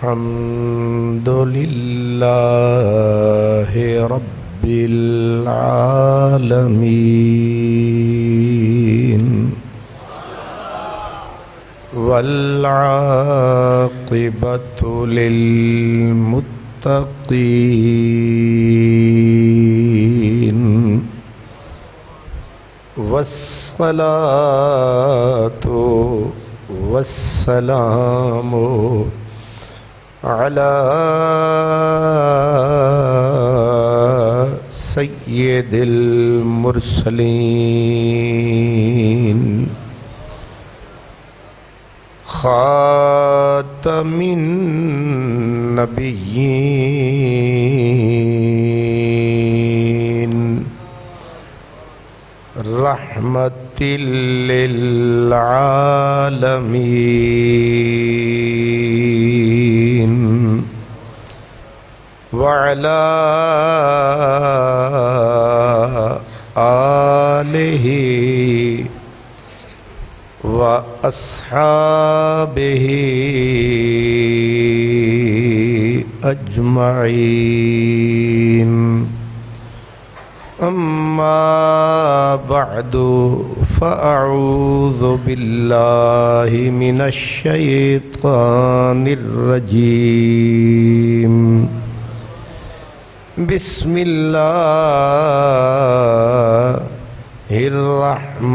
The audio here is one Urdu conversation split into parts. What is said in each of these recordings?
الحمد لله رب العالمين والعاقبة للمتقين والصلاة والسلام على سيد المرسلين خاتم النبيين رحمة للعالمين وعلى آله وأصحابه أجمعين أما بعد فأعوذ بالله من الشيطان الرجيم بسم الله الرحمن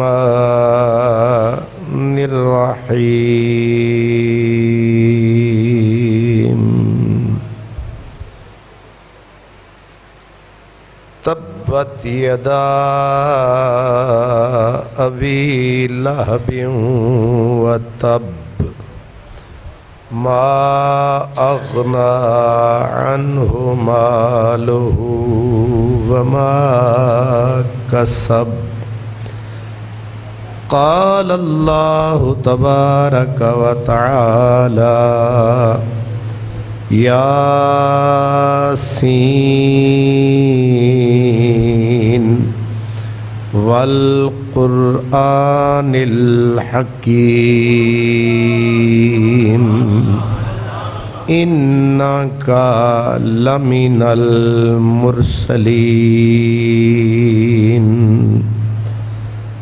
الرحيم تبت يدا أبي لهب وتب ما أغنى عنه ماله وما كسب قال الله تبارك وتعالى ياسين والقرآن الحكيم إنك لمن المرسلين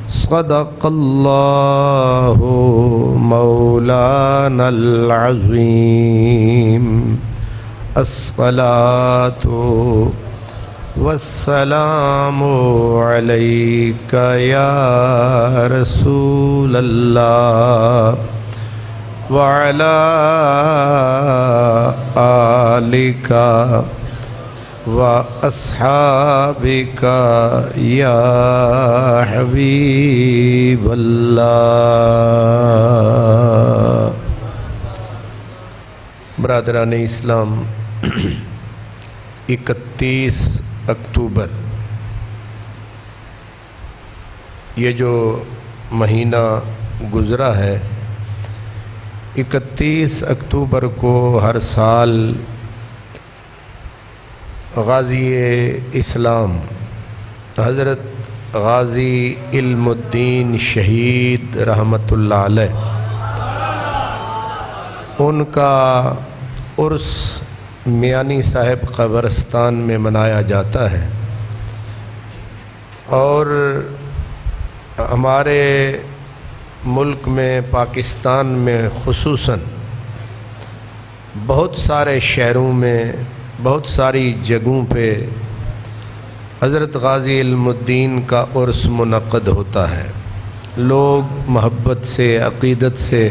صدق الله مولانا العظيم الصلاة والسلام عليك يا رسول الله وعلى آلك وأصحابك يا حبيب الله. برادران اسلام، 31 اکتوبر یہ جو مہینہ گزرا ہے، 31 اکتوبر کو ہر سال غازی اسلام حضرت غازی علم الدین شہید رحمۃ اللہ علیہ ان کا عرس میانی صاحب قبرستان میں منایا جاتا ہے، اور ہمارے ملک میں پاکستان میں خصوصاً بہت سارے شہروں میں بہت ساری جگہوں پہ حضرت غازی علم الدین کا عرس منعقد ہوتا ہے. لوگ محبت سے، عقیدت سے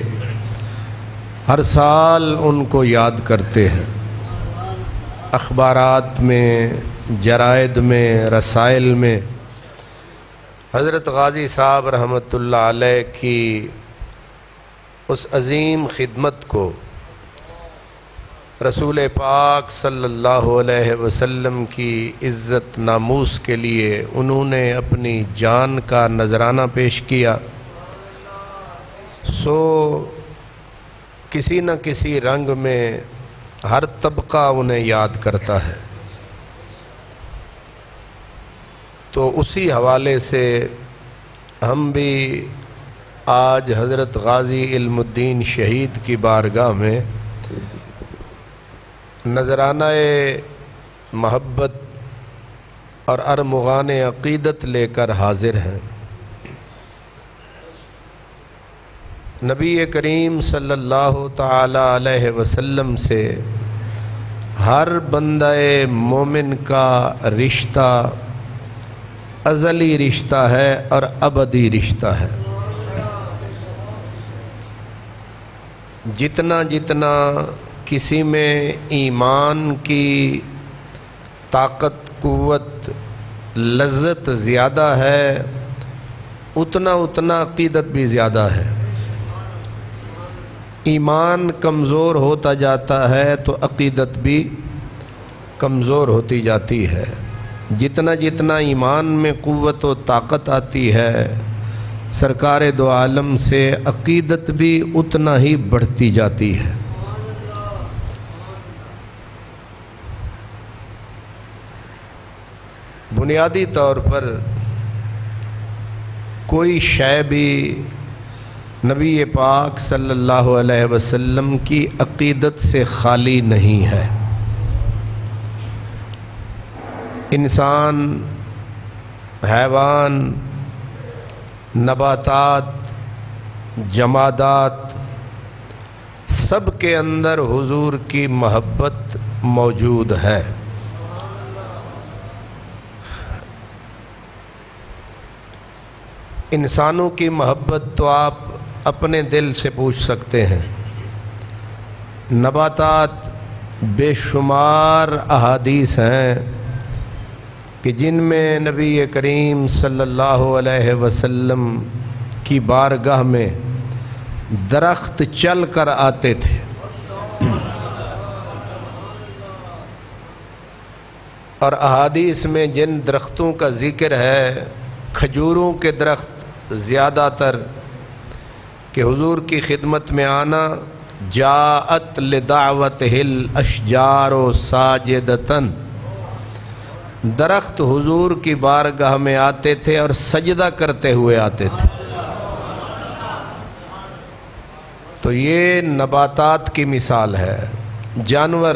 ہر سال ان کو یاد کرتے ہیں. اخبارات میں، جرائد میں، رسائل میں حضرت غازی صاحب رحمۃ اللہ علیہ کی اس عظیم خدمت کو رسول پاک صلی اللہ علیہ وسلم کی عزت ناموس کے لیے انہوں نے اپنی جان کا نذرانہ پیش کیا، سو کسی نہ کسی رنگ میں ہر طبقہ انہیں یاد کرتا ہے. تو اسی حوالے سے ہم بھی آج حضرت غازی علم الدین شہید کی بارگاہ میں نذرانہ محبت اور ارمغان عقیدت لے کر حاضر ہیں۔ نبی کریم صلی اللہ تعالی علیہ وسلم سے ہر بندہ مومن کا رشتہ ازلی رشتہ ہے اور ابدی رشتہ ہے۔ جتنا جتنا کسی میں ایمان کی طاقت، قوت، لذت زیادہ ہے، اتنا اتنا عقیدت بھی زیادہ ہے۔ ایمان کمزور ہوتا جاتا ہے تو عقیدت بھی کمزور ہوتی جاتی ہے۔ جتنا جتنا ایمان میں قوت و طاقت آتی ہے، سرکار دو عالم سے عقیدت بھی اتنا ہی بڑھتی جاتی ہے۔ بنیادی طور پر کوئی شے بھی نبی پاک صلی اللہ علیہ وسلم کی عقیدت سے خالی نہیں ہے۔ انسان، حیوان، نباتات، جمادات، سب کے اندر حضور کی محبت موجود ہے۔ انسانوں کی محبت تو آپ اپنے دل سے پوچھ سکتے ہیں۔ نباتات بے شمار احادیث ہیں کہ جن میں نبی کریم صلی اللہ علیہ وسلم کی بارگاہ میں درخت چل کر آتے تھے، اور احادیث میں جن درختوں کا ذکر ہے، کھجوروں کے درخت زیادہ تر، کہ حضور کی خدمت میں آنا، جاءت لدعوتہ الاشجار ساجدتن، درخت حضور کی بارگاہ میں آتے تھے اور سجدہ کرتے ہوئے آتے تھے۔ تو یہ نباتات کی مثال ہے۔ جانور،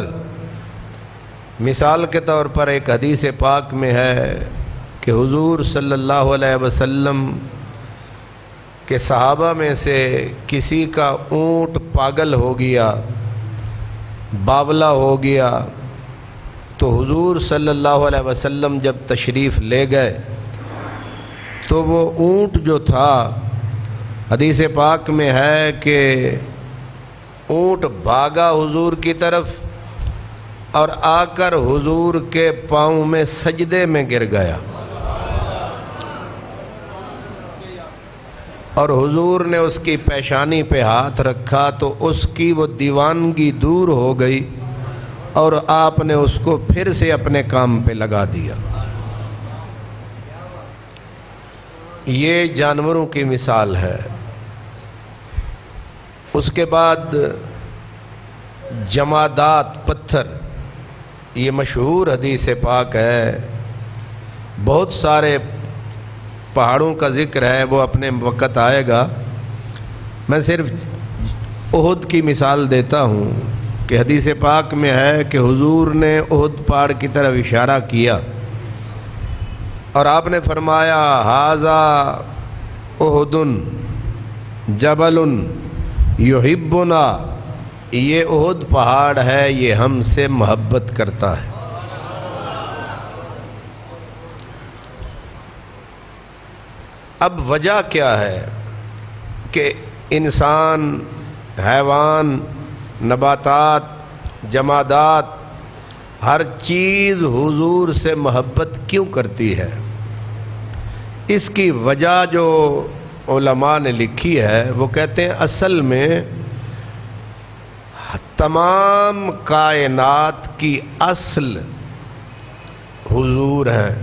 مثال کے طور پر ایک حدیث پاک میں ہے کہ حضور صلی اللہ علیہ وسلم کے صحابہ میں سے کسی کا اونٹ پاگل ہو گیا، باولا ہو گیا، تو حضور صلی اللہ علیہ وسلم جب تشریف لے گئے تو وہ اونٹ جو تھا، حدیث پاک میں ہے کہ اونٹ بھاگا حضور کی طرف اور آ کر حضور کے پاؤں میں سجدے میں گر گیا، اور حضور نے اس کی پیشانی پہ ہاتھ رکھا تو اس کی وہ دیوانگی دور ہو گئی، اور آپ نے اس کو پھر سے اپنے کام پہ لگا دیا۔ یہ جانوروں کی مثال ہے۔ اس کے بعد جمادات، پتھر، یہ مشہور حدیث پاک ہے۔ بہت سارے پہاڑوں کا ذکر ہے، وہ اپنے وقت آئے گا۔ میں صرف احد کی مثال دیتا ہوں کہ حدیث پاک میں ہے کہ حضور نے احد پہاڑ کی طرف اشارہ کیا اور آپ نے فرمایا، ھذا احد جبل یحبنا، یہ احد پہاڑ ہے، یہ ہم سے محبت کرتا ہے۔ اب وجہ کیا ہے کہ انسان، حیوان، نباتات، جمادات، ہر چیز حضور سے محبت کیوں کرتی ہے؟ اس کی وجہ جو علماء نے لکھی ہے، وہ کہتے ہیں اصل میں تمام کائنات کی اصل حضور ہیں۔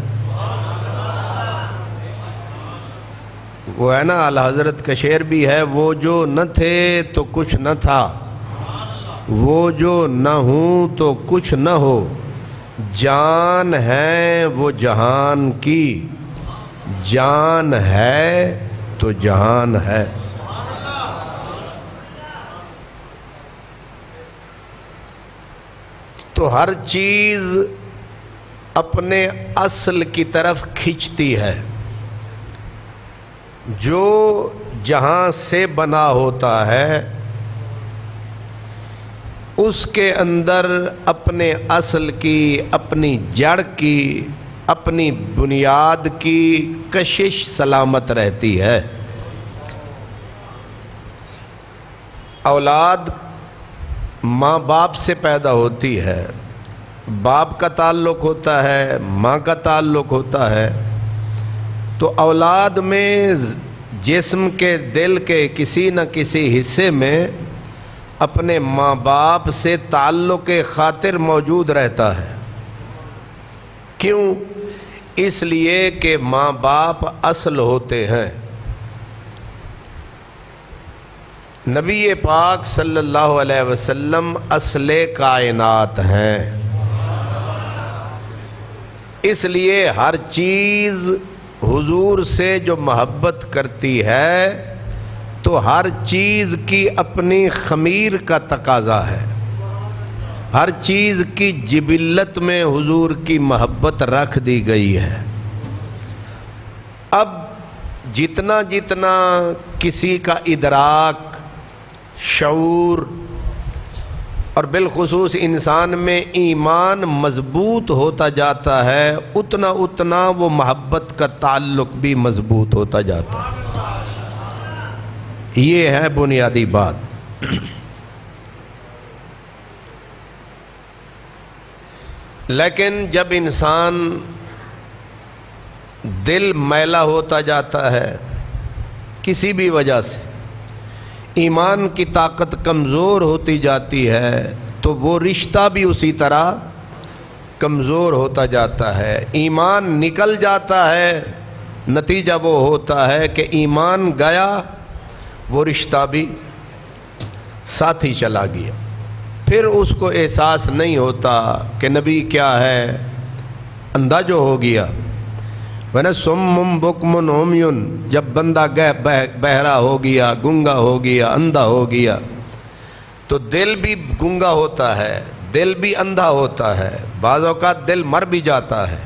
وہ ہے نا، اعلیٰ حضرت کا شعر بھی ہے، وہ جو نہ تھے تو کچھ نہ تھا، وہ جو نہ ہوں تو کچھ نہ ہو، جان ہے وہ جہان کی، جان ہے تو جہان ہے۔ تو ہر چیز اپنے اصل کی طرف کھینچتی ہے. جو جہاں سے بنا ہوتا ہے اس کے اندر اپنے اصل کی، اپنی جڑ کی، اپنی بنیاد کی کشش سلامت رہتی ہے. اولاد ماں باپ سے پیدا ہوتی ہے، باپ کا تعلق ہوتا ہے، ماں کا تعلق ہوتا ہے. تو اولاد میں جسم کے، دل کے کسی نہ کسی حصے میں اپنے ماں باپ سے تعلق خاطر موجود رہتا ہے. کیوں؟ اس لیے کہ ماں باپ اصل ہوتے ہیں. نبی پاک صلی اللہ علیہ وسلم اصل کائنات ہیں. اس لیے ہر چیز حضور سے جو محبت کرتی ہے تو ہر چیز کی اپنی خمیر کا تقاضا ہے. ہر چیز کی جبلت میں حضور کی محبت رکھ دی گئی ہے. اب جتنا جتنا کسی کا ادراک، شعور اور بالخصوص انسان میں ایمان مضبوط ہوتا جاتا ہے، اتنا اتنا وہ محبت کا تعلق بھی مضبوط ہوتا جاتا ہے. یہ ہے بنیادی بات. لیکن جب انسان دل میلا ہوتا جاتا ہے کسی بھی وجہ سے، ایمان کی طاقت کمزور ہوتی جاتی ہے، تو وہ رشتہ بھی اسی طرح کمزور ہوتا جاتا ہے. ایمان نکل جاتا ہے، نتیجہ وہ ہوتا ہے کہ ایمان گیا، وہ رشتہ بھی ساتھ ہی چلا گیا. پھر اس کو احساس نہیں ہوتا کہ نبی کیا ہے، اندھا جو ہو گیا. وَنَا سُمٌّ بُكْمٌ عُمْيٌ، جب بندہ بہرا ہو گیا، گنگا ہو گیا، اندھا ہو گیا، تو دل بھی گنگا ہوتا ہے، دل بھی اندھا ہوتا ہے، بعض اوقات دل مر بھی جاتا ہے.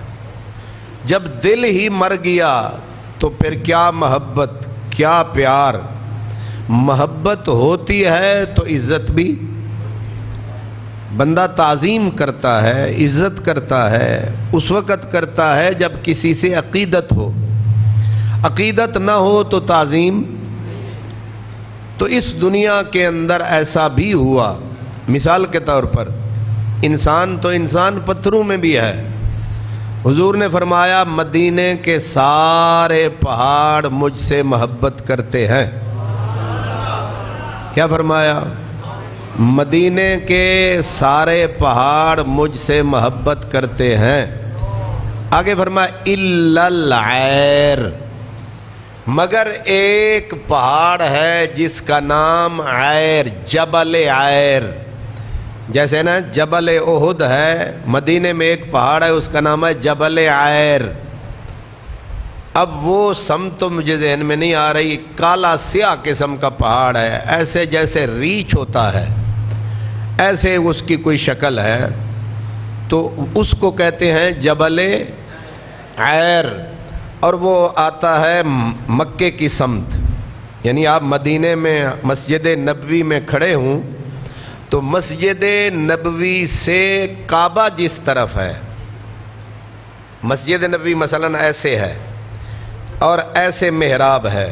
جب دل ہی مر گیا تو پھر کیا محبت، کیا پیار. محبت ہوتی ہے تو عزت بھی، بندہ تعظیم کرتا ہے، عزت کرتا ہے، اس وقت کرتا ہے جب کسی سے عقیدت ہو. عقیدت نہ ہو تو تعظیم. تو اس دنیا کے اندر ایسا بھی ہوا. مثال کے طور پر انسان تو انسان پتھروں میں بھی ہے. حضور نے فرمایا مدینے کے سارے پہاڑ مجھ سے محبت کرتے ہیں. کیا فرمایا؟ مدینے کے سارے پہاڑ مجھ سے محبت کرتے ہیں. آگے فرمایا الا العیر، مگر ایک پہاڑ ہے جس کا نام عیر، جبل عیر. جیسے نا جبل احد ہے، مدینے میں ایک پہاڑ ہے اس کا نام ہے جبل عیر. اب وہ سمت مجھے ذہن میں نہیں آ رہی، کالا سیاہ قسم کا پہاڑ ہے، ایسے جیسے ریچھ ہوتا ہے ایسے اس کی کوئی شکل ہے. تو اس کو کہتے ہیں جبل عیر، اور وہ آتا ہے مکے کی سمت. یعنی آپ مدینے میں مسجد نبوی میں کھڑے ہوں تو مسجد نبوی سے کعبہ جس طرف ہے، مسجد نبوی مثلاً ایسے ہے اور ایسے محراب ہے،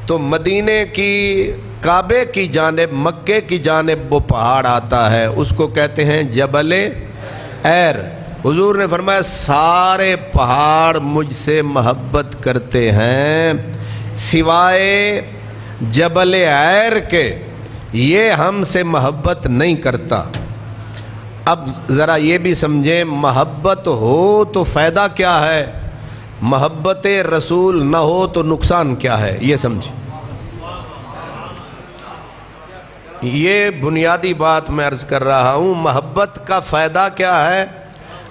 تو مدینے کی کعبے کی جانب، مکے کی جانب وہ پہاڑ آتا ہے، اس کو کہتے ہیں جبل عیر. حضور نے فرمایا سارے پہاڑ مجھ سے محبت کرتے ہیں سوائے جبل عیر کے، یہ ہم سے محبت نہیں کرتا. اب ذرا یہ بھی سمجھیں، محبت ہو تو فائدہ کیا ہے، محبت رسول نہ ہو تو نقصان کیا ہے، یہ سمجھیں. یہ بنیادی بات میں عرض کر رہا ہوں. محبت کا فائدہ کیا ہے،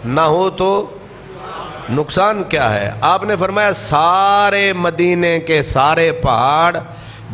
نہ ہو تو نقصان کیا ہے. آپ نے فرمایا سارے مدینے کے سارے پہاڑ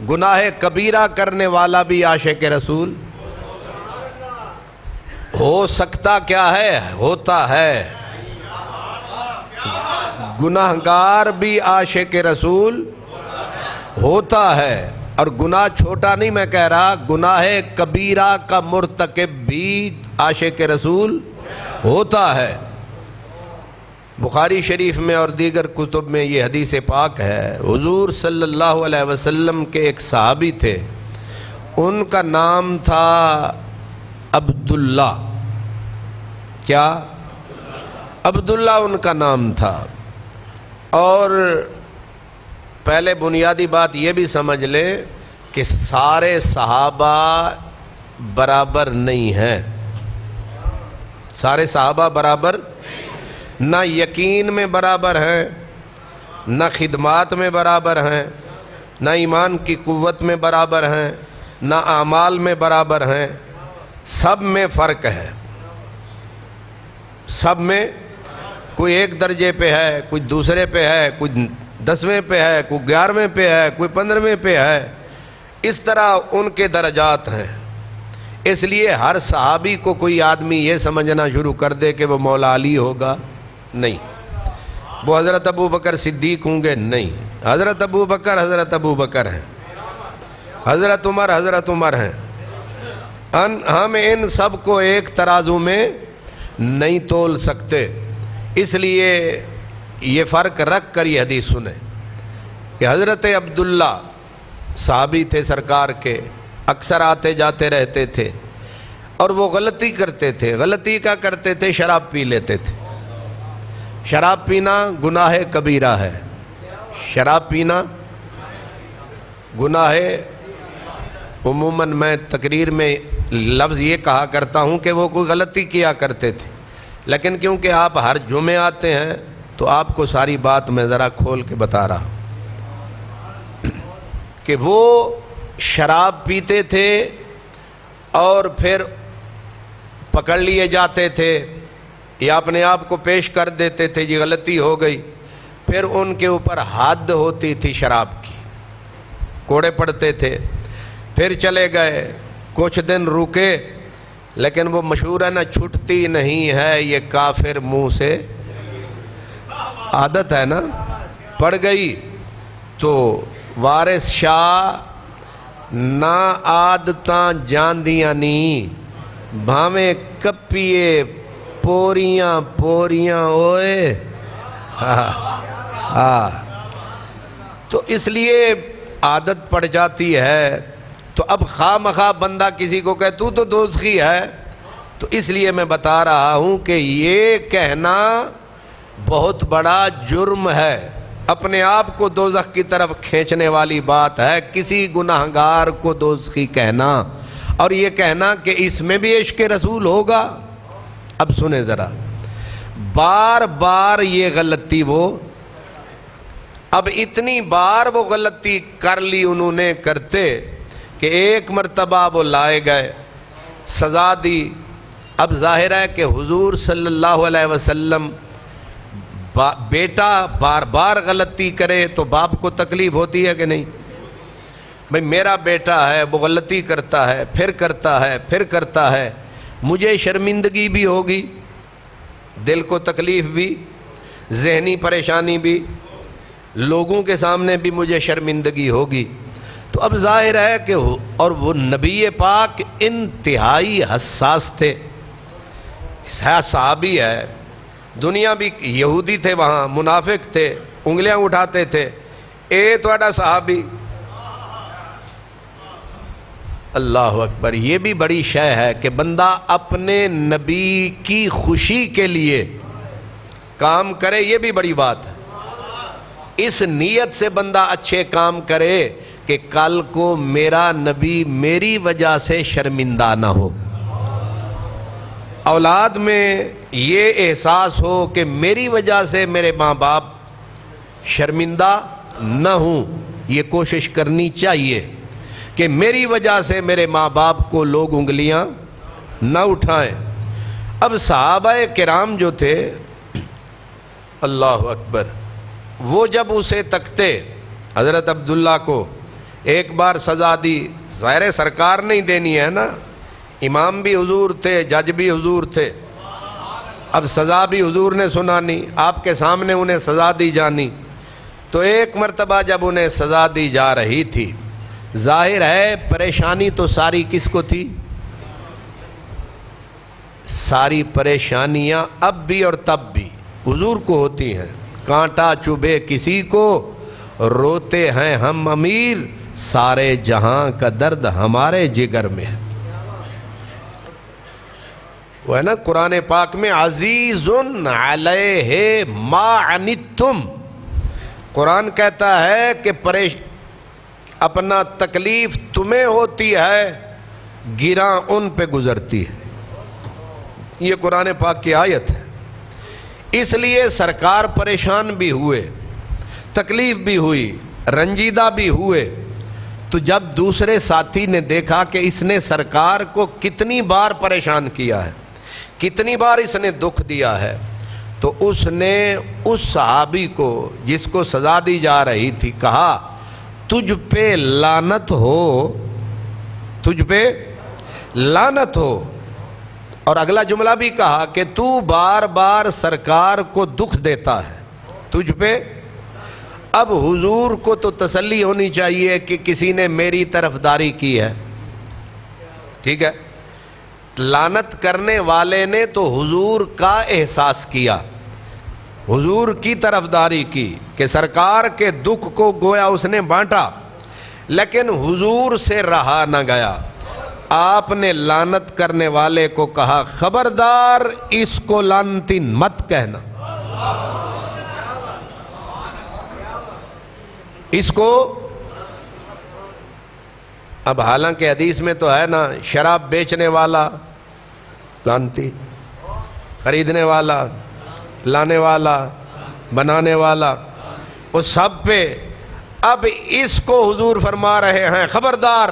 گناہ کبیرہ کرنے والا بھی عاشق رسول ہو سکتا کیا ہے؟ ہوتا ہے۔ گناہگار بھی عاشق رسول ہوتا ہے، اور گناہ چھوٹا نہیں میں کہہ رہا، گناہ کبیرہ کا مرتکب بھی عاشق رسول ہوتا ہے۔ بخاری شریف میں اور دیگر کتب میں یہ حدیث پاک ہے، حضور صلی اللہ علیہ وسلم کے ایک صحابی تھے، ان کا نام تھا عبداللہ۔ کیا؟ عبداللہ ان کا نام تھا۔ اور پہلے بنیادی بات یہ بھی سمجھ لے کہ سارے صحابہ برابر نہیں ہیں، سارے صحابہ برابر نہ یقین میں برابر ہیں، نہ خدمات میں برابر ہیں، نہ ایمان کی قوت میں برابر ہیں، نہ اعمال میں برابر ہیں، سب میں فرق ہے۔ سب میں کوئی ایک درجے پہ ہے، کوئی دوسرے پہ ہے، کوئی 10ویں پہ ہے، کوئی 11ویں پہ ہے، کوئی 15ویں پہ ہے، اس طرح ان کے درجات ہیں۔ اس لیے ہر صحابی کو کوئی آدمی یہ سمجھنا شروع کر دے کہ وہ مولا علی ہوگا، نہیں، وہ حضرت ابو بکر صدیق ہوں گے، نہیں، حضرت ابو بکر ہیں، حضرت عمر ہیں۔ ہم ان سب کو ایک ترازو میں نہیں تول سکتے، اس لیے یہ فرق رکھ کر یہ حدیث سنیں کہ حضرت عبداللہ صحابی تھے سرکار کے، اکثر آتے جاتے رہتے تھے، اور وہ غلطی کرتے تھے۔ غلطی کا کرتے تھے؟ شراب پی لیتے تھے۔ شراب پینا گناہ کبیرہ ہے، شراب پینا گناہ، عموماً میں تقریر میں لفظ یہ کہا کرتا ہوں کہ وہ کوئی غلطی کیا کرتے تھے، لیکن کیونکہ آپ ہر جمعے آتے ہیں تو آپ کو ساری بات میں ذرا کھول کے بتا رہا ہوں کہ وہ شراب پیتے تھے اور پھر پکڑ لیے جاتے تھے یا اپنے آپ کو پیش کر دیتے تھے، یہ غلطی ہو گئی، پھر ان کے اوپر حد ہوتی تھی شراب کی، کوڑے پڑتے تھے، پھر چلے گئے، کچھ دن رکے، لیکن وہ مشہور ہے نا، چھٹتی نہیں ہے یہ کافر منہ سے، عادت ہے نا، پڑ گئی تو وارث شاہ نہ عادتاں جاندیاں نہیں، بھاویں کپیے پوریاں پوریاں ہوئے، تو اس لیے عادت پڑ جاتی ہے۔ تو اب خواہ مخواہ بندہ کسی کو کہے تو دوزخی ہے، تو اس لیے میں بتا رہا ہوں کہ یہ کہنا بہت بڑا جرم ہے، اپنے آپ کو دوزخ کی طرف کھینچنے والی بات ہے، کسی گناہگار کو دوزخی کہنا، اور یہ کہنا کہ اس میں بھی عشق رسول ہوگا۔ اب سنیں ذرا، بار بار یہ غلطی وہ، اب اتنی بار وہ غلطی کر لی انہوں نے کرتے کہ ایک مرتبہ وہ لائے گئے، سزا دی۔ اب ظاہر ہے کہ حضور صلی اللہ علیہ وسلم، بیٹا بار بار غلطی کرے تو باپ کو تکلیف ہوتی ہے کہ نہیں؟ بھئی میرا بیٹا ہے، وہ غلطی کرتا ہے، پھر کرتا ہے، پھر کرتا ہے، مجھے شرمندگی بھی ہوگی، دل کو تکلیف بھی، ذہنی پریشانی بھی، لوگوں کے سامنے بھی مجھے شرمندگی ہوگی۔ تو اب ظاہر ہے کہ اور وہ نبی پاک انتہائی حساس تھے، صحابی ہے، دنیا بھی یہودی تھے، وہاں منافق تھے، انگلیاں اٹھاتے تھے، اے تھوڑا صحابی، اللہ اکبر۔ یہ بھی بڑی شے ہے کہ بندہ اپنے نبی کی خوشی کے لیے کام کرے، یہ بھی بڑی بات ہے، اس نیت سے بندہ اچھے کام کرے کہ کل کو میرا نبی میری وجہ سے شرمندہ نہ ہو، اولاد میں یہ احساس ہو کہ میری وجہ سے میرے ماں باپ شرمندہ نہ ہوں، یہ کوشش کرنی چاہیے کہ میری وجہ سے میرے ماں باپ کو لوگ انگلیاں نہ اٹھائیں۔ اب صحابہ کرام جو تھے، اللہ اکبر، وہ جب اسے تکتے حضرت عبداللہ کو ایک بار سزا دی، ظاہر سرکار نہیں دینی ہے نا، امام بھی حضور تھے، جج بھی حضور تھے، اب سزا بھی حضور نے سنانی، آپ کے سامنے انہیں سزا دی جانی۔ تو ایک مرتبہ جب انہیں سزا دی جا رہی تھی، ظاہر ہے پریشانی تو ساری کس کو تھی؟ ساری پریشانیاں اب بھی اور تب بھی حضور کو ہوتی ہیں۔ کانٹا چبھے کسی کو، روتے ہیں ہم امیر، سارے جہاں کا درد ہمارے جگر میں ہے۔ وہ ہے نا قرآن پاک میں عزیز علیہ ما عنتم، قرآن کہتا ہے کہ اپنا تکلیف تمہیں ہوتی ہے، گراں ان پہ گزرتی ہے۔ یہ قرآن پاک کی آیت ہے۔ اس لیے سرکار پریشان بھی ہوئے، تکلیف بھی ہوئی، رنجیدہ بھی ہوئے۔ تو جب دوسرے ساتھی نے دیکھا کہ اس نے سرکار کو کتنی بار پریشان کیا ہے، کتنی بار اس نے دکھ دیا ہے، تو اس نے اس صحابی کو جس کو سزا دی جا رہی تھی کہا تجھ پہ لعنت ہو، تجھ پہ لعنت ہو۔ اور اگلا جملہ بھی کہا کہ تو بار بار سرکار کو دکھ دیتا ہے، تجھ پہ۔ اب حضور کو تو تسلی ہونی چاہیے کہ کسی نے میری طرفداری کی ہے، ٹھیک ہے۔ لعنت کرنے والے نے تو حضور کا احساس کیا، حضور کی طرفداری کی کہ سرکار کے دکھ کو گویا اس نے بانٹا، لیکن حضور سے رہا نہ گیا۔ آپ نے لعنت کرنے والے کو کہا خبردار اس کو لعنتی مت کہنا، اس کو۔ اب حالانکہ حدیث میں تو ہے نا، شراب بیچنے والا لعنتی، خریدنے والا، لانے والا، بنانے والا، وہ سب پہ۔ اب اس کو حضور فرما رہے ہیں خبردار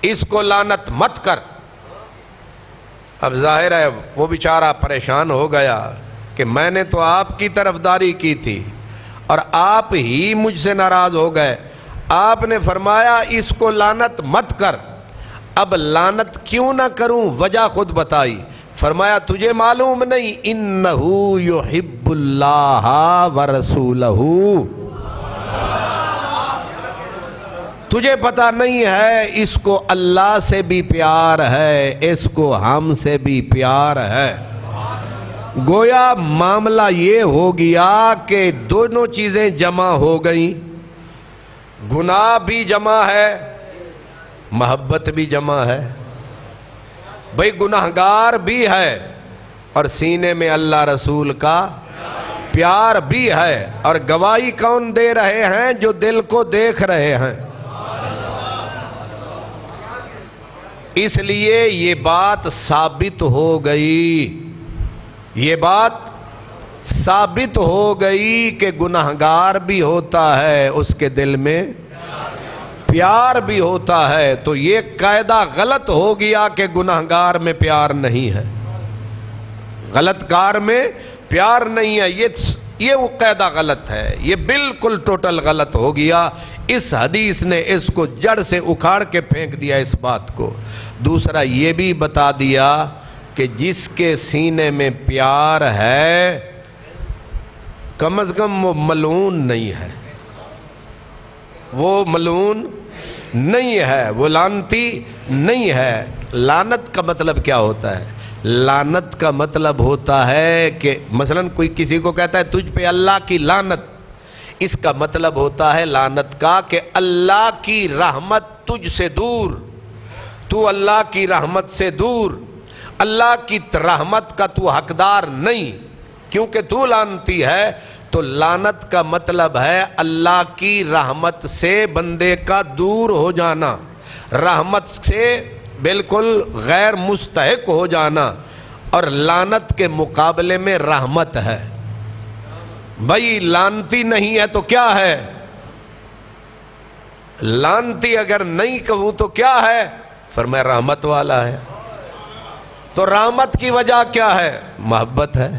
اس کو لعنت مت کر۔ اب ظاہر ہے وہ بیچارہ پریشان ہو گیا کہ میں نے تو آپ کی طرفداری کی تھی اور آپ ہی مجھ سے ناراض ہو گئے۔ آپ نے فرمایا اس کو لعنت مت کر۔ اب لعنت کیوں نہ کروں وجہ خود بتائی، فرمایا تجھے معلوم نہیں انہو یحب اللہ ورسولہ، تجھے پتا نہیں ہے اس کو اللہ سے بھی پیار ہے، اس کو ہم سے بھی پیار ہے۔ گویا معاملہ یہ ہو گیا کہ دونوں چیزیں جمع ہو گئیں، گناہ بھی جمع ہے، محبت بھی جمع ہے۔ بھئی گناہگار بھی ہے اور سینے میں اللہ رسول کا پیار بھی ہے، اور گواہی کون دے رہے ہیں؟ جو دل کو دیکھ رہے ہیں۔ اس لیے یہ بات ثابت ہو گئی، یہ بات ثابت ہو گئی کہ گناہگار بھی ہوتا ہے، اس کے دل میں پیار بھی ہوتا ہے۔ تو یہ قاعدہ غلط ہو گیا کہ گناہگار میں پیار نہیں ہے، غلط کار میں پیار نہیں ہے، یہ وہ قاعدہ غلط ہے، یہ بالکل ٹوٹل غلط ہو گیا۔ اس حدیث نے اس کو جڑ سے اکھاڑ کے پھینک دیا اس بات کو۔ دوسرا یہ بھی بتا دیا کہ جس کے سینے میں پیار ہے کم از کم وہ ملعون نہیں ہے، وہ ملعون نہیں ہے، وہ لعنتی نہیں ہے۔ لعنت کا مطلب کیا ہوتا ہے؟ لعنت کا مطلب ہوتا ہے کہ مثلا کوئی کسی کو کہتا ہے تجھ پہ اللہ کی لعنت، اس کا مطلب ہوتا ہے لعنت کا کہ اللہ کی رحمت تجھ سے دور، تو اللہ کی رحمت سے دور، اللہ کی رحمت کا تو حقدار نہیں کیونکہ تو لعنتی ہے۔ تو لعنت کا مطلب ہے اللہ کی رحمت سے بندے کا دور ہو جانا، رحمت سے بالکل غیر مستحق ہو جانا، اور لعنت کے مقابلے میں رحمت ہے۔ بھائی لعنتی نہیں ہے تو کیا ہے؟ لعنتی اگر نہیں کہوں تو کیا ہے؟ فرمایا رحمت والا ہے۔ تو رحمت کی وجہ کیا ہے؟ محبت ہے۔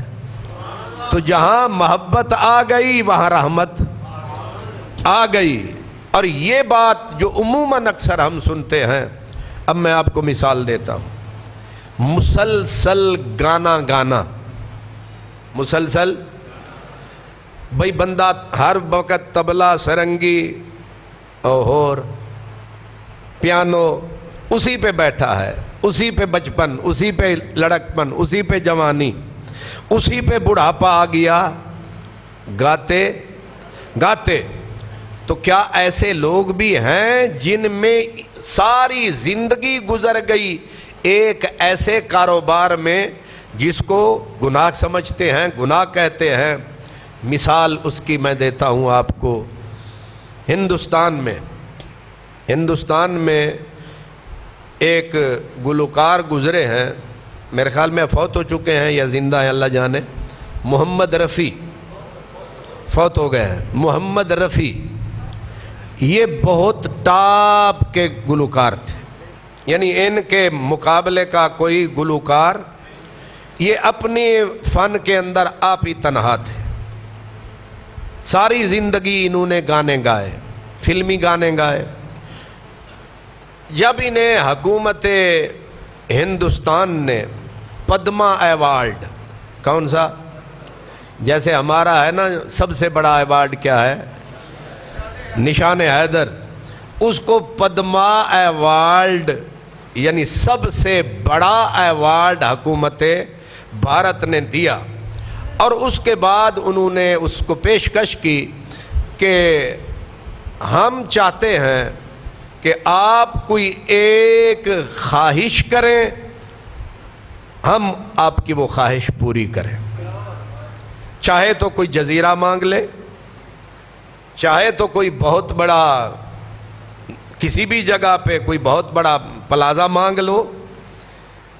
تو جہاں محبت آ گئی وہاں رحمت آ گئی، اور یہ بات جو عموماً اکثر ہم سنتے ہیں، اب میں آپ کو مثال دیتا ہوں، مسلسل گانا، مسلسل بھئی بندہ ہر وقت طبلہ، سرنگی اور پیانو اسی پہ بیٹھا ہے، اسی پہ بچپن، اسی پہ لڑکپن، اسی پہ جوانی، اسی پہ بڑھاپا آ گیا، گاتے تو کیا ایسے لوگ بھی ہیں جن میں ساری زندگی گزر گئی ایک ایسے کاروبار میں جس کو گناہ سمجھتے ہیں، گناہ کہتے ہیں؟ مثال اس کی میں دیتا ہوں آپ کو۔ ہندوستان میں ایک گلوکار گزرے ہیں، میرے خیال میں فوت ہو چکے ہیں یا زندہ ہیں اللہ جانے، محمد رفیع، فوت ہو گئے ہیں محمد رفیع۔ یہ بہت ٹاپ کے گلوکار تھے، یعنی ان کے مقابلے کا کوئی گلوکار، یہ اپنی فن کے اندر آپ ہی تنہا تھے۔ ساری زندگی انہوں نے گانے گائے، فلمی گانے گائے۔ جب انہیں حکومت ہندوستان نے پدما ایوارڈ، کون سا، جیسے ہمارا ہے نا سب سے بڑا ایوارڈ کیا ہے، نشان حیدر، اس کو پدما ایوارڈ یعنی سب سے بڑا ایوارڈ حکومت بھارت نے دیا، اور اس کے بعد انہوں نے اس کو پیشکش کی کہ ہم چاہتے ہیں کہ آپ کوئی ایک خواہش کریں، ہم آپ کی وہ خواہش پوری کریں، چاہے تو کوئی جزیرہ مانگ لے، چاہے تو کوئی بہت بڑا کسی بھی جگہ پہ کوئی بہت بڑا پلازا مانگ لو،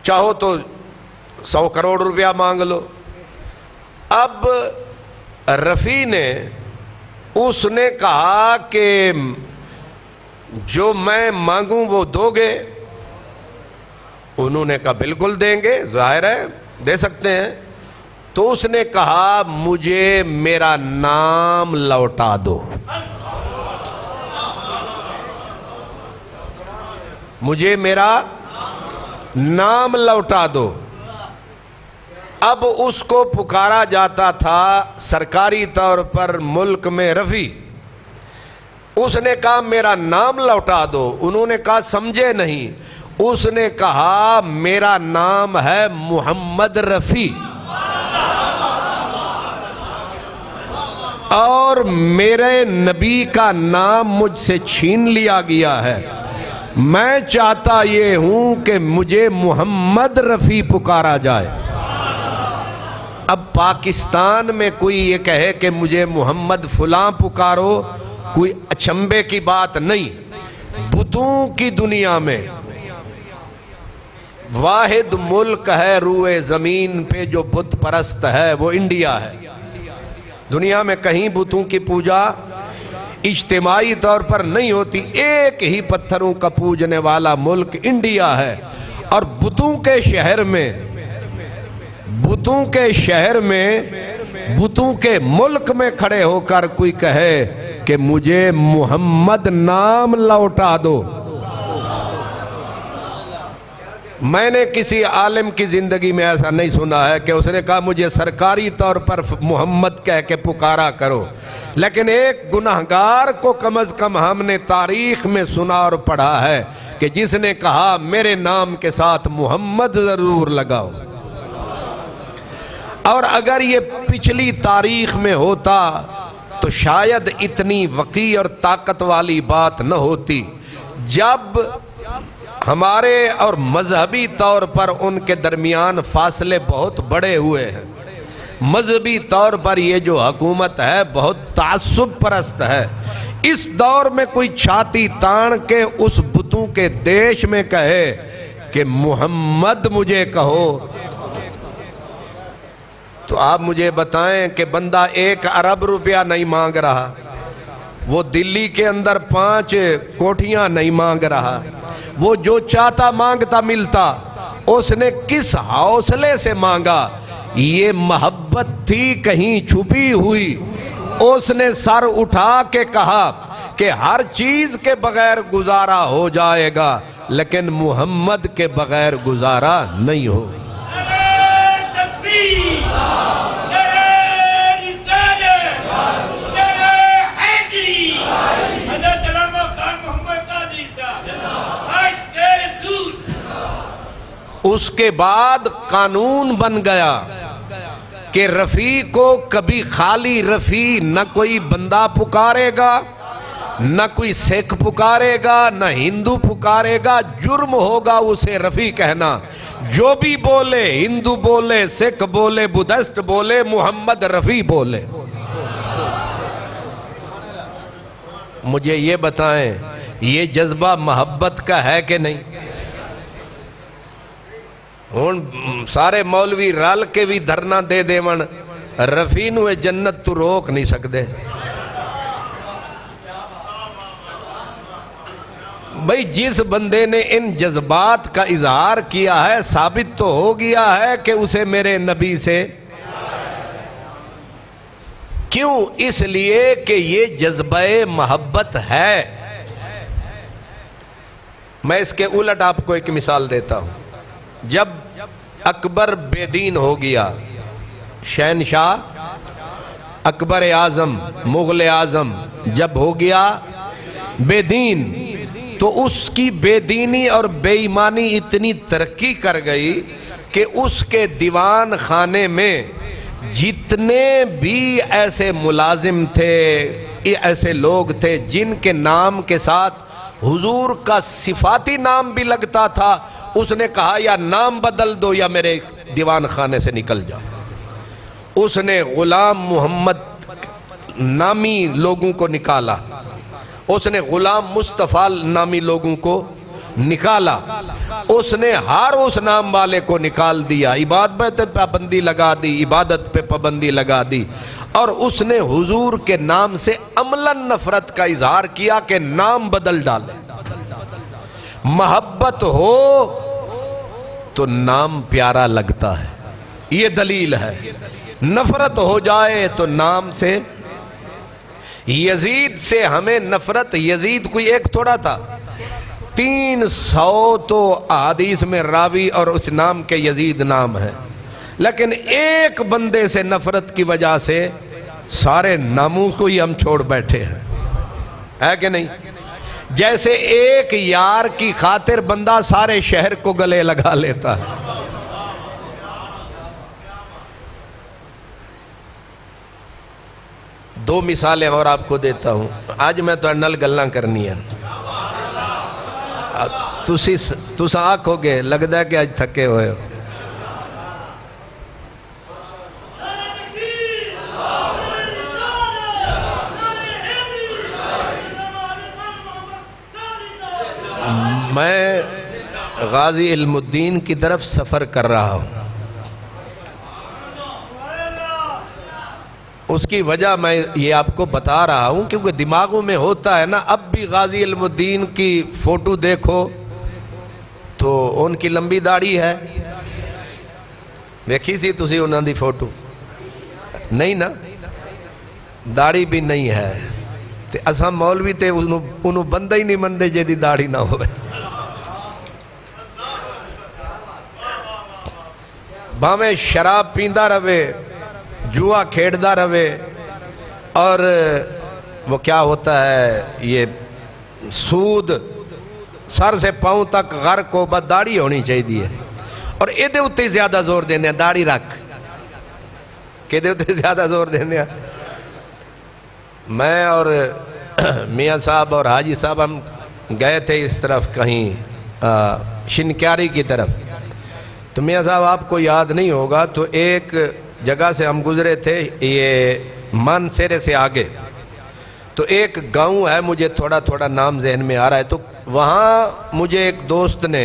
چاہو تو 100 کروڑ روپیہ مانگ لو۔ اب رفیع نے اس نے کہا کہ جو میں مانگوں وہ دو گے؟ انہوں نے کہا بالکل دیں گے، ظاہر ہے دے سکتے ہیں۔ تو اس نے کہا مجھے میرا نام لوٹا دو، مجھے میرا نام لوٹا دو۔ اب اس کو پکارا جاتا تھا سرکاری طور پر ملک میں رفیع۔ اس نے کہا میرا نام لوٹا دو، انہوں نے کہا سمجھے نہیں، اس نے کہا میرا نام ہے محمد رفیع، اور میرے نبی کا نام مجھ سے چھین لیا گیا ہے، میں چاہتا یہ ہوں کہ مجھے محمد رفیع پکارا جائے۔ اب پاکستان میں کوئی یہ کہے کہ مجھے محمد فلاں پکارو، کوئی اچنبے کی بات نہیں۔ بتوں کی دنیا میں واحد ملک ہے روئے زمین پہ جو بت پرست ہے، وہ انڈیا ہے۔ دنیا میں کہیں بتوں کی پوجا اجتماعی طور پر نہیں ہوتی، ایک ہی پتھروں کا پوجنے والا ملک انڈیا ہے۔ اور بتوں کے شہر میں، بتوں کے ملک میں کھڑے ہو کر کوئی کہے کہ مجھے محمد نام لوٹا دو۔ میں نے کسی عالم کی زندگی میں ایسا نہیں سنا ہے کہ اس نے کہا مجھے سرکاری طور پر محمد کہہ کے پکارا کرو، لیکن ایک گناہگار کو کم از کم ہم نے تاریخ میں سنا اور پڑھا ہے کہ جس نے کہا میرے نام کے ساتھ محمد ضرور لگاؤ۔ اور اگر یہ پچھلی تاریخ میں ہوتا تو شاید اتنی وقیع اور طاقت والی بات نہ ہوتی۔ جب ہمارے اور مذہبی طور پر ان کے درمیان فاصلے بہت بڑے ہوئے ہیں، مذہبی طور پر یہ جو حکومت ہے بہت تعصب پرست ہے، اس دور میں کوئی چھاتی تان کے اس بتوں کے دیش میں کہے کہ محمد مجھے کہو، تو آپ مجھے بتائیں کہ بندہ 1 ارب روپیہ نہیں مانگ رہا، وہ دلی کے اندر 5 کوٹھیاں نہیں مانگ رہا، وہ جو چاہتا مانگتا ملتا، اس نے کس حوصلے سے مانگا؟ یہ محبت تھی کہیں چھپی ہوئی، اس نے سر اٹھا کے کہا کہ ہر چیز کے بغیر گزارا ہو جائے گا لیکن محمد کے بغیر گزارا نہیں ہوگا۔ اس کے بعد قانون بن گیا کہ رفیع کو کبھی خالی رفیع نہ کوئی بندہ پکارے گا، نہ کوئی سکھ پکارے گا، نہ ہندو پکارے گا، جرم ہوگا اسے رفیع کہنا۔ جو بھی بولے، ہندو بولے، سکھ بولے، بدھسٹ بولے، محمد رفیع بولے۔ مجھے یہ بتائیں یہ جذبہ محبت کا ہے کہ نہیں؟ ہون سارے مولوی رل کے بھی دھرنا دے دیون رفیع نو جنت تو روک نہیں سکتے۔ بھئی جس بندے نے ان جذبات کا اظہار کیا ہے ثابت تو ہو گیا ہے کہ اسے میرے نبی سے، کیوں؟ اس لیے کہ یہ جذبہ محبت ہے۔ میں اس کے الٹ آپ کو ایک مثال دیتا ہوں۔ جب اکبر بے دین ہو گیا، شہنشاہ اکبر اعظم مغل اعظم جب ہو گیا بے دین، تو اس کی بے دینی اور بے ایمانی اتنی ترقی کر گئی کہ اس کے دیوان خانے میں جتنے بھی ایسے ملازم تھے، ایسے لوگ تھے جن کے نام کے ساتھ حضور کا صفاتی نام بھی لگتا تھا، اس نے کہا یا نام بدل دو یا میرے دیوان خانے سے نکل جاؤ۔ اس نے غلام محمد نامی لوگوں کو نکالا، اس نے غلام مصطفیٰ نامی لوگوں کو نکالا، اس نے ہر اس نام والے کو نکال دیا، عبادت پہ پابندی لگا دی، عبادت پہ پابندی لگا دی، اور اس نے حضور کے نام سے عملاً نفرت کا اظہار کیا کہ نام بدل ڈالے۔ محبت ہو تو نام پیارا لگتا ہے، یہ دلیل ہے۔ نفرت ہو جائے تو نام سے۔ یزید سے ہمیں نفرت، یزید کوئی ایک تھوڑا تھا، 300 تو احادیث میں راوی اور اس نام کے یزید نام ہے، لیکن ایک بندے سے نفرت کی وجہ سے سارے ناموں کو ہی ہم چھوڑ بیٹھے ہیں، ہے کہ نہیں؟ جیسے ایک یار کی خاطر بندہ سارے شہر کو گلے لگا لیتا ہے۔ دو مثالیں اور آپ کو دیتا ہوں، آج میں تو نل گلاں کرنی ہے۔ تساں آکھو گے لگدا ہے کہ آج تھکے ہوئے ہو۔ میں غازی علم الدین کی طرف سفر کر رہا ہوں، اس کی وجہ میں یہ آپ کو بتا رہا ہوں کیونکہ دماغوں میں ہوتا ہے نا، اب بھی غازی علم الدین کی فوٹو دیکھو تو ان کی لمبی داڑھی ہے، دیکھی سی تسی انہاں دی فوٹو؟ نہیں نا، داڑھی بھی نہیں ہے، تے اساں مولوی تے انہوں بندہ ہی نہیں مندے جے دی داڑھی نہ ہوئے۔ بھاویں شراب پیندا رہے، جوا کھیڑدا رہے، اور وہ کیا ہوتا ہے یہ سود، سر سے پاؤں تک غرق کو بس داڑھی ہونی چاہیے، اور اے دے اتے زیادہ زور دیندے ہیں داڑھی رکھ کہ دے اتے زیادہ زور دیندے ہیں۔ میں اور میاں صاحب اور حاجی صاحب ہم گئے تھے اس طرف کہیں شنکیاری کی طرف، تو میاں صاحب آپ کو یاد نہیں ہوگا تو ایک جگہ سے ہم گزرے تھے، یہ مانسیرے سے آگے، تو ایک گاؤں ہے، مجھے تھوڑا تھوڑا نام ذہن میں آ رہا ہے، تو وہاں مجھے ایک دوست نے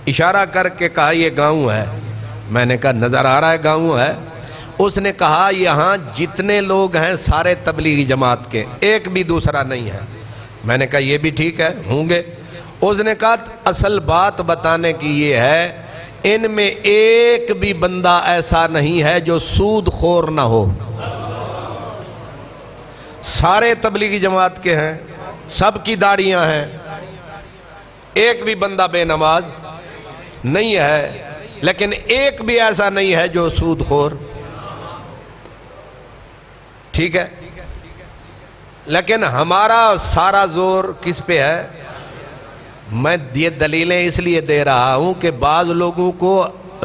اشارہ کر کے کہا یہ گاؤں ہے، میں نے کہا نظر آ رہا ہے گاؤں ہے، اس نے کہا یہاں جتنے لوگ ہیں سارے تبلیغی جماعت کے، ایک بھی دوسرا نہیں ہے، میں نے کہا یہ بھی ٹھیک ہے ہوں گے، اس نے کہا اصل بات بتانے کی یہ ہے ان میں ایک بھی بندہ ایسا نہیں ہے جو سود خور نہ ہو، سارے تبلیغی جماعت کے ہیں، سب کی داڑیاں ہیں، ایک بھی بندہ بے نماز نہیں ہے، لیکن ایک بھی ایسا نہیں ہے جو سود خور، ٹھیک ہے؟ لیکن ہمارا سارا زور کس پہ ہے؟ میں یہ دلیلیں اس لیے دے رہا ہوں کہ بعض لوگوں کو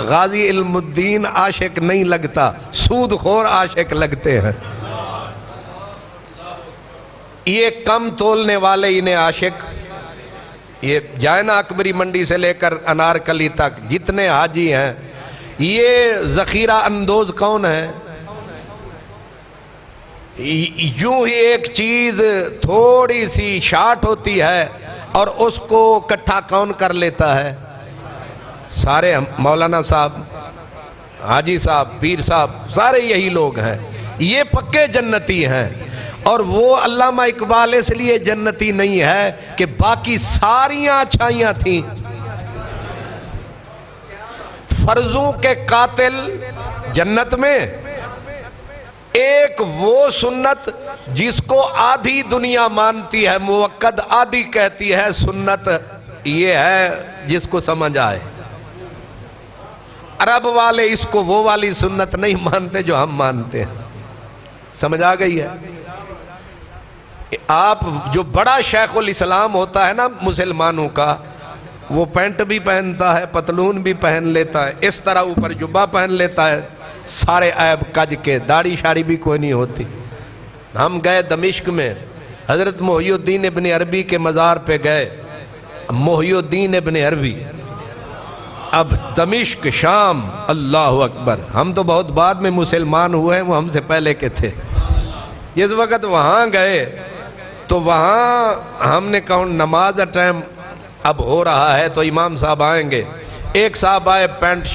غازی علم الدین عاشق نہیں لگتا، سود خور عاشق لگتے ہیں۔ یہ کم تولنے والے انہیں عاشق، یہ جائنا اکبری منڈی سے لے کر انارکلی تک جتنے حاجی ہیں، یہ ذخیرہ اندوز کون ہے؟ یوں ہی ایک چیز تھوڑی سی شارٹ ہوتی ہے اور اس کو اکٹھا کون کر لیتا ہے؟ سارے مولانا صاحب، حاجی صاحب، پیر صاحب، سارے یہی لوگ ہیں، یہ پکے جنتی ہیں۔ اور وہ علامہ اقبال اس لیے جنتی نہیں ہے کہ باقی ساریاں اچھائیاں تھیں۔ فرضوں کے قاتل جنت میں، ایک وہ سنت جس کو آدھی دنیا مانتی ہے موقد، آدھی کہتی ہے سنت، یہ ہے جس کو سمجھ آئے۔ عرب والے اس کو وہ والی سنت نہیں مانتے جو ہم مانتے ہیں، سمجھ آ گئی ہے؟ آپ جو بڑا شیخ الاسلام ہوتا ہے نا مسلمانوں کا، وہ پینٹ بھی پہنتا ہے، پتلون بھی پہن لیتا ہے، اس طرح اوپر جبہ پہن لیتا ہے، سارے عیب کج کے، داڑھی شاڑی بھی کوئی نہیں ہوتی۔ ہم گئے دمشق میں، حضرت محی الدین ابن عربی کے مزار پہ گئے، محی الدین ابن عربی، اب دمشق شام، اللہ اکبر، ہم تو بہت بعد میں مسلمان ہوئے ہیں، وہ ہم سے پہلے کے تھے۔ جس وقت وہاں گئے تو وہاں ہم نے کہا نماز ٹائم اب ہو رہا ہے تو امام صاحب آئیں گے۔ ایک صاحب آئے پینٹ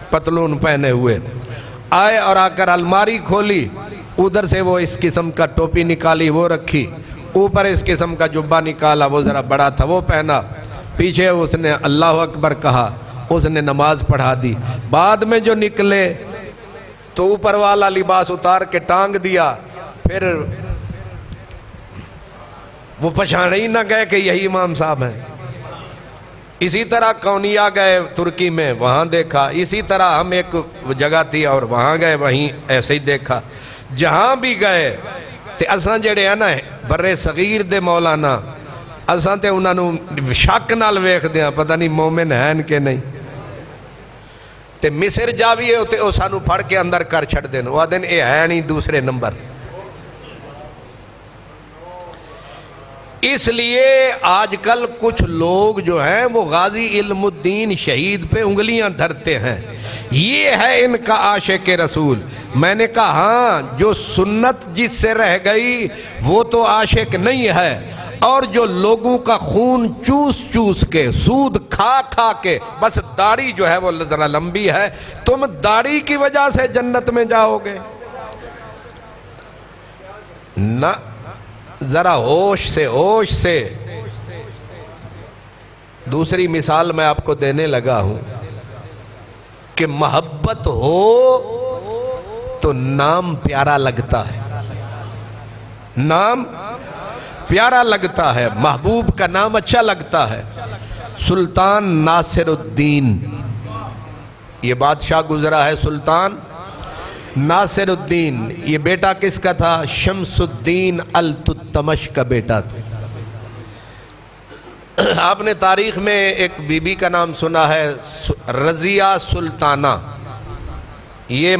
پتلون پہنے ہوئے، آئے اور آ کر الماری کھولی، ادھر سے وہ اس قسم کا ٹوپی نکالی وہ رکھی، اوپر اس قسم کا جبہ نکالا، وہ ذرا بڑا تھا وہ پہنا، پیچھے اس نے اللہ اکبر کہا، اس نے نماز پڑھا دی۔ بعد میں جو نکلے تو اوپر والا لباس اتار کے ٹانگ دیا، پھر وہ پہچانے ہی نہ گئے کہ یہی امام صاحب ہیں۔ اسی طرح کونیا گئے ترکی میں، وہاں دیکھا، اسی طرح ہم ایک جگہ تھی اور وہاں گئے، وہیں ایسے ہی دیکھا۔ جہاں بھی گئے تے اساں جڑے ہیں نا برے صغیر دے مولانا، اساں تے انہاں نو شک نال ویکھ دیاں پتہ نہیں مومن ہیں کہ نہیں۔ تے مصر جاویے تے او سانو پھڑ کے اندر کر چھڑ دین، وہ دن اے ہے نہیں دوسرے نمبر۔ اس لیے آج کل کچھ لوگ جو ہیں وہ غازی علم الدین شہید پہ انگلیاں دھرتے ہیں، یہ ہے ان کا عاشق رسول۔ میں نے کہا ہاں، جو سنت جس سے رہ گئی وہ تو عاشق نہیں ہے، اور جو لوگوں کا خون چوس چوس کے، سود کھا کھا کے، بس داڑھی جو ہے وہ ذرا لمبی ہے، تم داڑھی کی وجہ سے جنت میں جاؤ گے؟ نہ، ذرا ہوش سے۔ دوسری مثال میں آپ کو دینے لگا ہوں کہ محبت ہو تو نام پیارا لگتا ہے، نام پیارا لگتا ہے، محبوب کا نام اچھا لگتا ہے۔ سلطان ناصر الدین، یہ بادشاہ گزرا ہے سلطان ناصر الدین، یہ بیٹا کس کا تھا؟ شمس الدین التتمش کا بیٹا تھا۔ آپ نے تاریخ میں ایک بی بی کا نام سنا ہے، رضیہ سلطانہ، یہ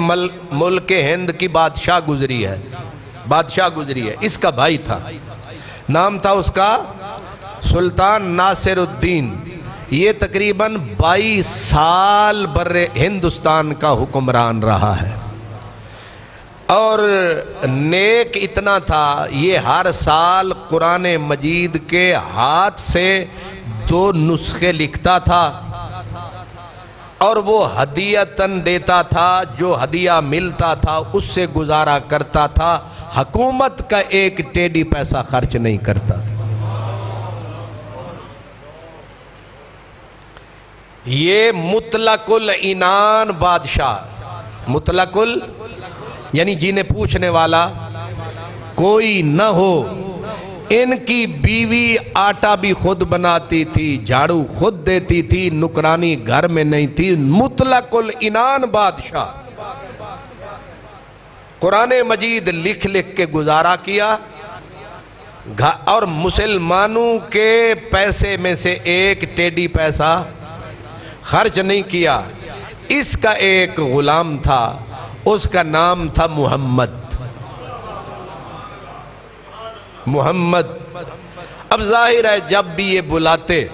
ملک ہند کی بادشاہ گزری ہے، اس کا بھائی تھا، نام تھا اس کا سلطان ناصر الدین۔ یہ تقریباً 22 سال بر ہندوستان کا حکمران رہا ہے، اور نیک اتنا تھا، یہ ہر سال قرآن مجید کے ہاتھ سے 2 نسخے لکھتا تھا، اور وہ ہدیتاً دیتا تھا، جو ہدیہ ملتا تھا اس سے گزارا کرتا تھا، حکومت کا ایک ٹیڈی پیسہ خرچ نہیں کرتا۔ یہ مطلق العنان بادشاہ، مطلق یعنی جنہیں پوچھنے والا کوئی نہ ہو، ان کی بیوی آٹا بھی خود بناتی تھی، جھاڑو خود دیتی تھی، نکرانی گھر میں نہیں تھی، مطلق العنان بادشاہ۔ قرآن مجید لکھ لکھ کے گزارا کیا، اور مسلمانوں کے پیسے میں سے ایک ٹیڈی پیسہ خرچ نہیں کیا۔ اس کا ایک غلام تھا، اس کا نام تھا محمد۔ محمد اب ظاہر ہے جب بھی یہ بلاتے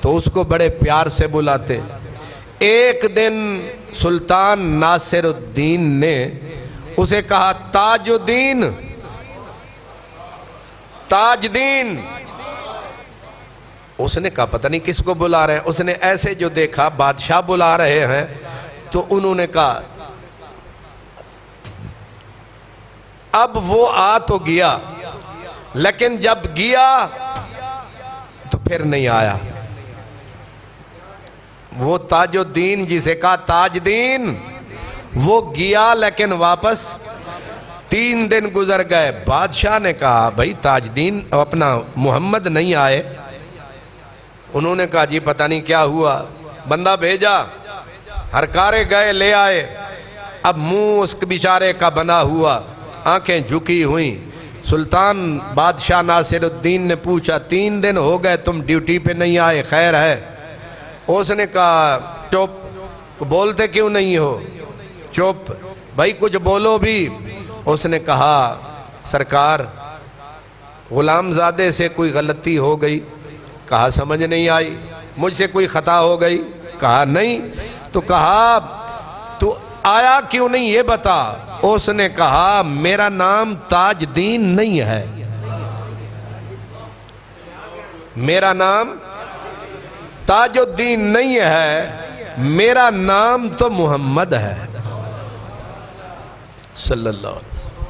تو اس کو بڑے پیار سے بلاتے۔ ایک دن سلطان ناصر الدین نے اسے کہا تاج الدین، تاج دین۔ اس نے کہا پتہ نہیں کس کو بلا رہے ہیں۔ اس نے ایسے جو دیکھا بادشاہ بلا رہے ہیں تو انہوں نے کہا اب وہ آ تو گیا، لیکن جب گیا تو پھر نہیں آیا۔ وہ تاج الدین جسے کہا تاج دین، وہ گیا لیکن واپس 3 دن گزر گئے۔ بادشاہ نے کہا بھائی تاج دین اپنا محمد نہیں آئے۔ انہوں نے کہا جی پتہ نہیں کیا ہوا، بندہ بھیجا، ہرکارے گئے لے آئے۔ اب منہ اس بیچارے کا بنا ہوا، آنکھیں جھکی ہوئیں۔ سلطان بادشاہ ناصر الدین نے پوچھا 3 دن ہو گئے تم ڈیوٹی پہ نہیں آئے، خیر ہے؟ اس نے کہا چپ، بولتے کیوں نہیں ہو؟ چپ بھائی کچھ بولو بھی۔ اس نے کہا سرکار غلام زادے سے کوئی غلطی ہو گئی۔ کہا سمجھ نہیں آئی۔ مجھ سے کوئی خطا ہو گئی؟ کہا نہیں۔ تو کہا تو آیا کیوں نہیں یہ بتا۔ اس نے کہا میرا نام تاج دین نہیں ہے، میرا نام تاج الدین نہیں ہے، میرا نام تو محمد ہے صلی اللہ علیہ وسلم۔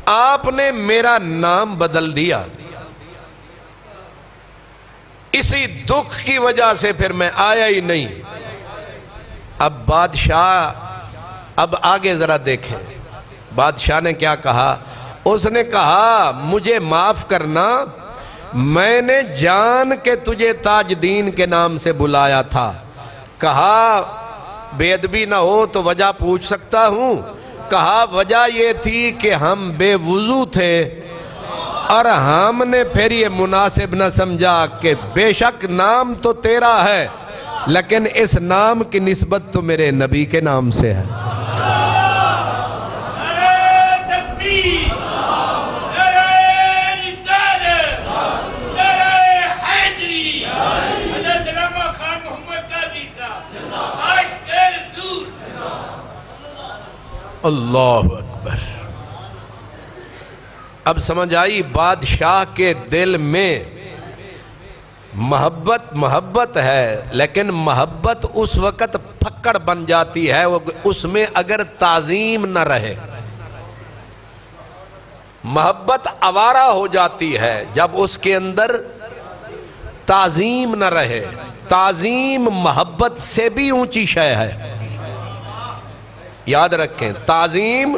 آپ نے میرا نام بدل دیا، اسی دکھ کی وجہ سے پھر میں آیا ہی نہیں۔ اب بادشاہ اب آگے ذرا دیکھیں بادشاہ نے کیا کہا۔ اس نے کہا مجھے معاف کرنا، میں نے جان کے تجھے تاج دین کے نام سے بلایا تھا۔ کہا بے ادبی نہ ہو تو وجہ پوچھ سکتا ہوں؟ کہا وجہ یہ تھی کہ ہم بے وضو تھے اور ہم نے پھر یہ مناسب نہ سمجھا کہ بے شک نام تو تیرا ہے لیکن اس نام کی نسبت تو میرے نبی کے نام سے ہے۔ اللہ اکبر۔ اب سمجھ آئی بادشاہ کے دل میں محبت ہے، لیکن محبت اس وقت پھکڑ بن جاتی ہے اس میں اگر تعظیم نہ رہے۔ محبت آوارہ ہو جاتی ہے جب اس کے اندر تعظیم نہ رہے۔ تعظیم محبت سے بھی اونچی شے ہے، یاد رکھیں، تعظیم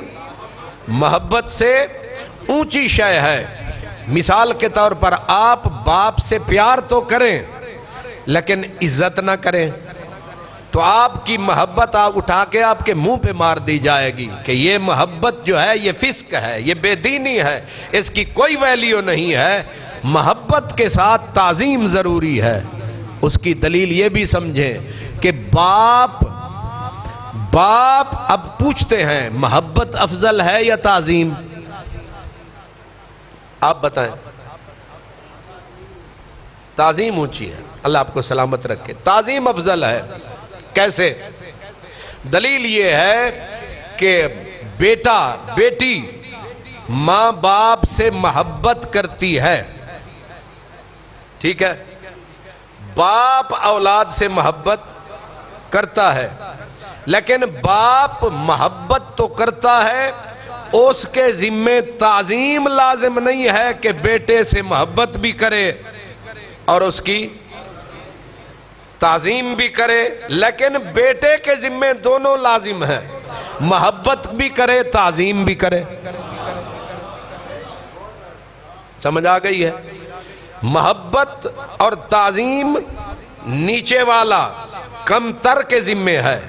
محبت سے اونچی شے ہے۔ مثال کے طور پر آپ باپ سے پیار تو کریں لیکن عزت نہ کریں تو آپ کی محبت اٹھا کے آپ کے منہ پہ مار دی جائے گی کہ یہ محبت جو ہے یہ فسق ہے، یہ بے دینی ہے، اس کی کوئی ویلیو نہیں ہے۔ محبت کے ساتھ تعظیم ضروری ہے۔ اس کی دلیل یہ بھی سمجھیں کہ باپ اب پوچھتے ہیں محبت افضل ہے یا تعظیم؟ آپ بتائیں۔ تعظیم اونچی ہے، اللہ آپ کو سلامت رکھے، تعظیم افضل ہے۔ کیسے؟ دلیل یہ ہے کہ بیٹا بیٹی ماں باپ سے محبت کرتی ہے، ٹھیک ہے؟ باپ اولاد سے محبت کرتا ہے، لیکن باپ محبت تو کرتا ہے، اس کے ذمے تعظیم لازم نہیں ہے کہ بیٹے سے محبت بھی کرے اور اس کی تعظیم بھی کرے، لیکن بیٹے کے ذمے دونوں لازم ہیں، محبت بھی کرے تعظیم بھی کرے۔ سمجھ آ گئی ہے؟ محبت اور تعظیم نیچے والا کم تر کے ذمے ہے،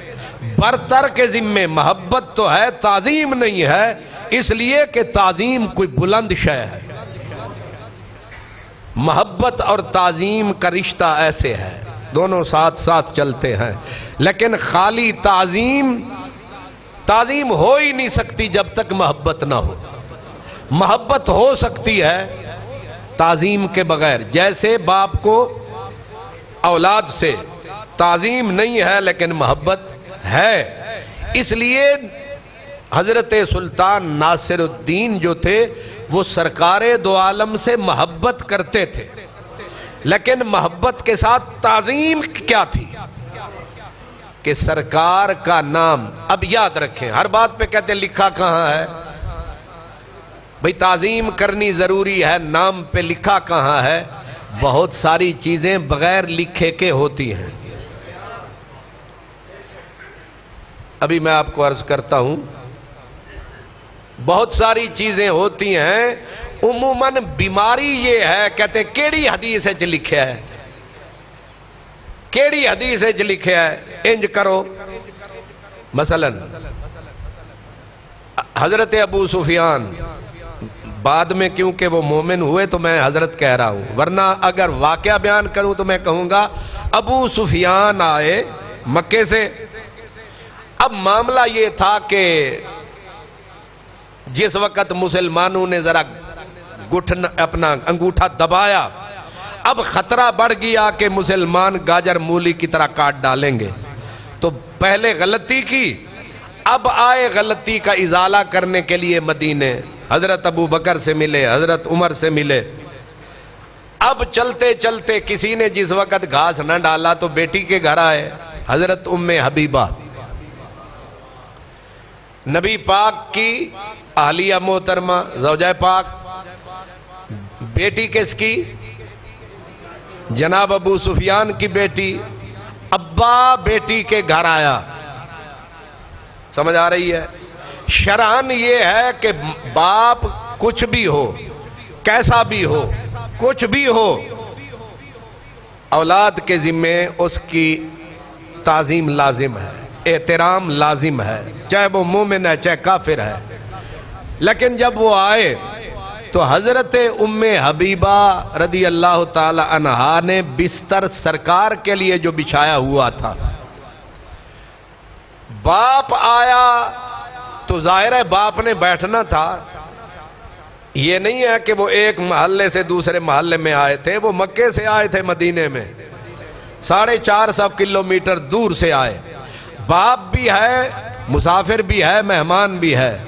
برتر کے ذمے محبت تو ہے، تعظیم نہیں ہے، اس لیے کہ تعظیم کوئی بلند شے ہے۔ محبت اور تعظیم کا رشتہ ایسے ہے، دونوں ساتھ ساتھ چلتے ہیں، لیکن خالی تعظیم ہو ہی نہیں سکتی جب تک محبت نہ ہو۔ محبت ہو سکتی ہے تعظیم کے بغیر، جیسے باپ کو اولاد سے تعظیم نہیں ہے لیکن محبت ہے۔ اس لیے حضرت سلطان ناصر الدین جو تھے وہ سرکار دو عالم سے محبت کرتے تھے، لیکن محبت کے ساتھ تعظیم کیا تھی کہ سرکار کا نام، اب یاد رکھیں ہر بات پہ کہتے لکھا کہاں ہے بھئی، تعظیم کرنی ضروری ہے، نام پہ لکھا کہاں ہے؟ بہت ساری چیزیں بغیر لکھے کے ہوتی ہیں۔ ابھی میں آپ کو عرض کرتا ہوں، بہت ساری چیزیں ہوتی ہیں، عموماً بیماری یہ ہے، کہتے کیڑی حدیث ہے لکھیا ہے، کیڑی حدیث ہے لکھیا ہے، انج کرو۔ مثلا حضرت ابو سفیان، بعد میں کیونکہ وہ مومن ہوئے تو میں حضرت کہہ رہا ہوں، ورنہ اگر واقعہ بیان کروں تو میں کہوں گا ابو سفیان آئے مکے سے۔ اب معاملہ یہ تھا کہ جس وقت مسلمانوں نے ذرا گھٹن اپنا انگوٹھا دبایا، اب خطرہ بڑھ گیا کہ مسلمان گاجر مولی کی طرح کاٹ ڈالیں گے، تو پہلے غلطی کی، اب آئے غلطی کا ازالہ کرنے کے لیے مدینے، حضرت ابو بکر سے ملے، حضرت عمر سے ملے۔ اب چلتے چلتے کسی نے جس وقت گھاس نہ ڈالا تو بیٹی کے گھر آئے، حضرت ام حبیبہ، نبی پاک کی اہلیہ محترمہ، زوجہ پاک، بیٹی کس کی؟ جناب ابو سفیان کی بیٹی۔ ابا بیٹی کے گھر آیا، سمجھ آ رہی ہے؟ شرعاً یہ ہے کہ باپ کچھ بھی ہو، کیسا بھی ہو، کچھ بھی ہو، اولاد کے ذمے اس کی تعظیم لازم ہے، احترام لازم ہے، چاہے وہ مومن ہے چاہے کافر ہے۔ لیکن جب وہ آئے تو حضرت ام حبیبہ رضی اللہ تعالی عنہا نے بستر سرکار کے لیے جو بچھایا ہوا تھا، باپ آیا تو ظاہر ہے باپ نے بیٹھنا تھا، یہ نہیں ہے کہ وہ ایک محلے سے دوسرے محلے میں آئے تھے، وہ مکے سے آئے تھے مدینے میں، 450 کلومیٹر دور سے آئے، باپ بھی ہے، مسافر بھی ہے، مہمان بھی ہے،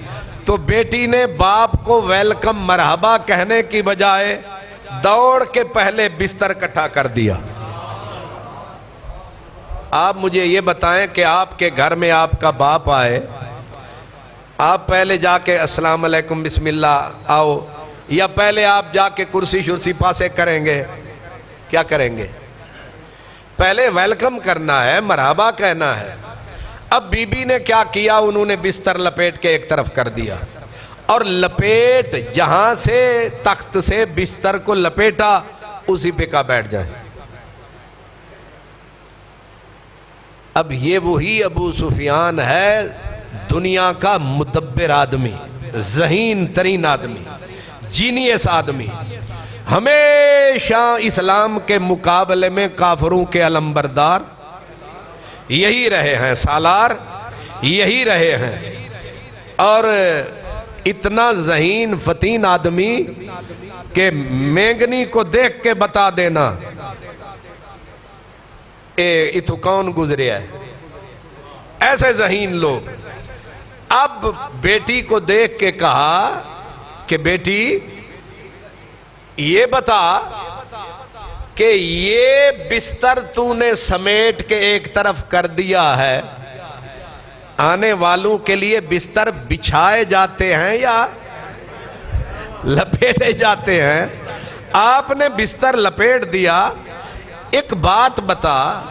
تو بیٹی نے باپ کو ویلکم مرحبا کہنے کی بجائے دوڑ کے پہلے بستر کٹھا کر دیا۔ آپ مجھے یہ بتائیں کہ آپ کے گھر میں آپ کا باپ آئے، آپ پہلے جا کے السلام علیکم بسم اللہ آؤ، یا پہلے آپ جا کے کرسی شرسی پاسے کریں گے؟ کیا کریں گے؟ پہلے ویلکم کرنا ہے، مرحبا کہنا ہے۔ اب بی بی نے کیا کیا؟ انہوں نے بستر لپیٹ کے ایک طرف کر دیا، اور لپیٹ جہاں سے تخت سے بستر کو لپیٹا اسی پہ کا بیٹھ جائے۔ اب یہ وہی ابو سفیان ہے، دنیا کا مدبر آدمی، ذہین ترین آدمی، جینیس آدمی، ہمیشہ اسلام کے مقابلے میں کافروں کے علمبردار یہی رہے ہیں، سالار یہی رہے ہیں، اور اتنا ذہین فتین آدمی کہ مینگنی کو دیکھ کے بتا دینا اتو کون گزرے ہے، ایسے ذہین لوگ۔ اب بیٹی کو دیکھ کے کہا کہ بیٹی یہ بتا کہ یہ بستر تو نے سمیٹ کے ایک طرف کر دیا ہے، آنے والوں کے لیے بستر بچھائے جاتے ہیں یا لپیٹے جاتے ہیں؟ آپ نے بستر لپیٹ دیا، ایک بات بتا،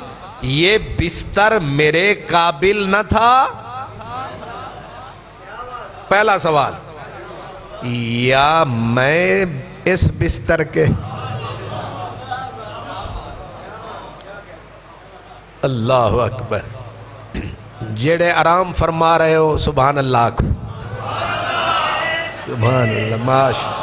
یہ بستر میرے قابل نہ تھا؟ پہلا سوال۔ یا میں اس بستر کے اللہ اکبر جڑے آرام فرما رہے ہو سبحان اللہ کو سبحان اللہ ماشاء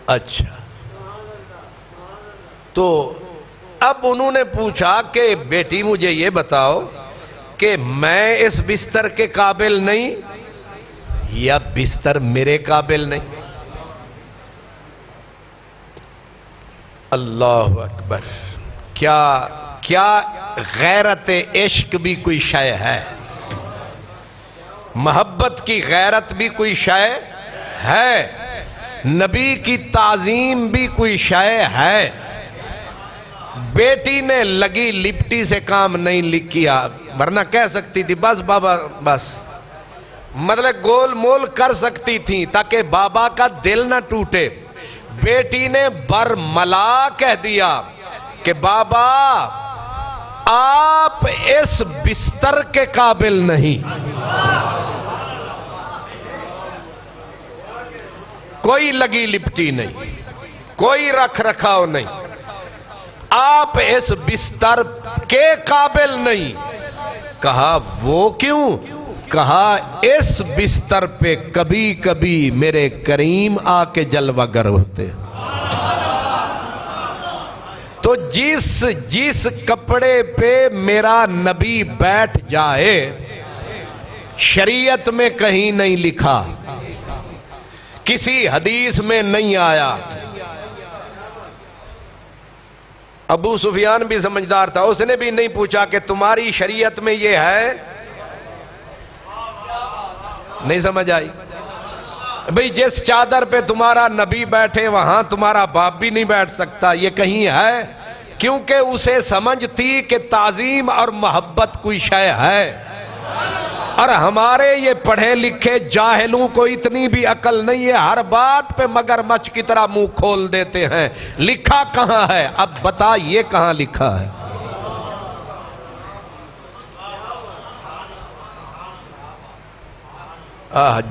اچھا تو اب انہوں نے پوچھا کہ بیٹی مجھے یہ بتاؤ کہ میں اس بستر کے قابل نہیں یا بستر میرے قابل نہیں؟ اللہ اکبر کیا غیرت عشق بھی کوئی شے ہے، محبت کی غیرت بھی کوئی شے ہے، نبی کی تعظیم بھی کوئی شے ہے۔ بیٹی نے لگی لپٹی سے کام نہیں لکھیا، ورنہ کہہ سکتی تھی بس بابا بس، مطلب گول مول کر سکتی تھی تاکہ بابا کا دل نہ ٹوٹے۔ بیٹی نے برملا کہہ دیا کہ بابا آپ اس بستر کے قابل نہیں، کوئی لگی لپٹی نہیں، کوئی رکھ رکھاؤ نہیں، آپ اس بستر کے قابل نہیں۔ کہا وہ کیوں؟ کہا اس بستر پہ کبھی کبھی میرے کریم آ کے جلوہ گر ہوتے، تو جس کپڑے پہ میرا نبی بیٹھ جائے شریعت میں کہیں نہیں لکھا، کسی حدیث میں نہیں آیا۔ ابو سفیان بھی سمجھدار تھا، اس نے بھی نہیں پوچھا کہ تمہاری شریعت میں یہ ہے، نہیں سمجھ آئی؟ بھئی جس چادر پہ تمہارا نبی بیٹھے وہاں تمہارا باپ بھی نہیں بیٹھ سکتا، یہ کہیں ہے؟ کیونکہ اسے سمجھ تھی کہ تعظیم اور محبت کوئی شے ہے، اور ہمارے یہ پڑھے لکھے جاہلوں کو اتنی بھی عقل نہیں ہے، ہر بات پہ مگر مچھ کی طرح منہ کھول دیتے ہیں۔ لکھا کہاں ہے؟ اب بتا یہ کہاں لکھا ہے؟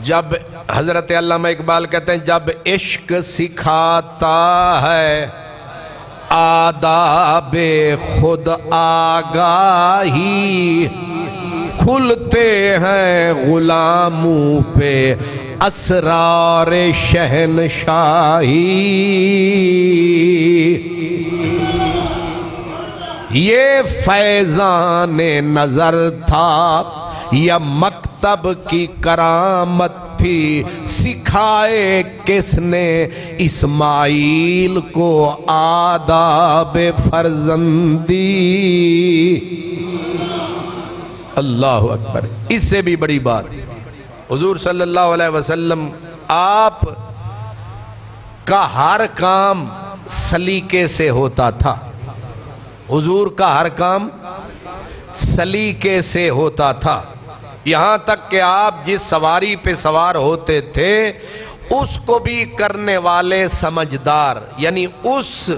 جب حضرت علامہ اقبال کہتے ہیں جب عشق سکھاتا ہے آداب خود آگاہی، کھلتے ہیں غلاموں پہ اسرار شہنشاہی، یہ فیضان نظر تھا یا مکتب کی کرامت تھی، سکھائے کس نے اسماعیل کو آداب فرزندی۔ اللہ اکبر۔ اس سے بھی بڑی بات، حضور صلی اللہ علیہ وسلم آپ کا ہر کام سلیقے سے ہوتا تھا، حضور کا ہر کام سلیقے سے ہوتا تھا، یہاں تک کہ آپ جس سواری پہ سوار ہوتے تھے اس کو بھی کرنے والے سمجھدار، یعنی اس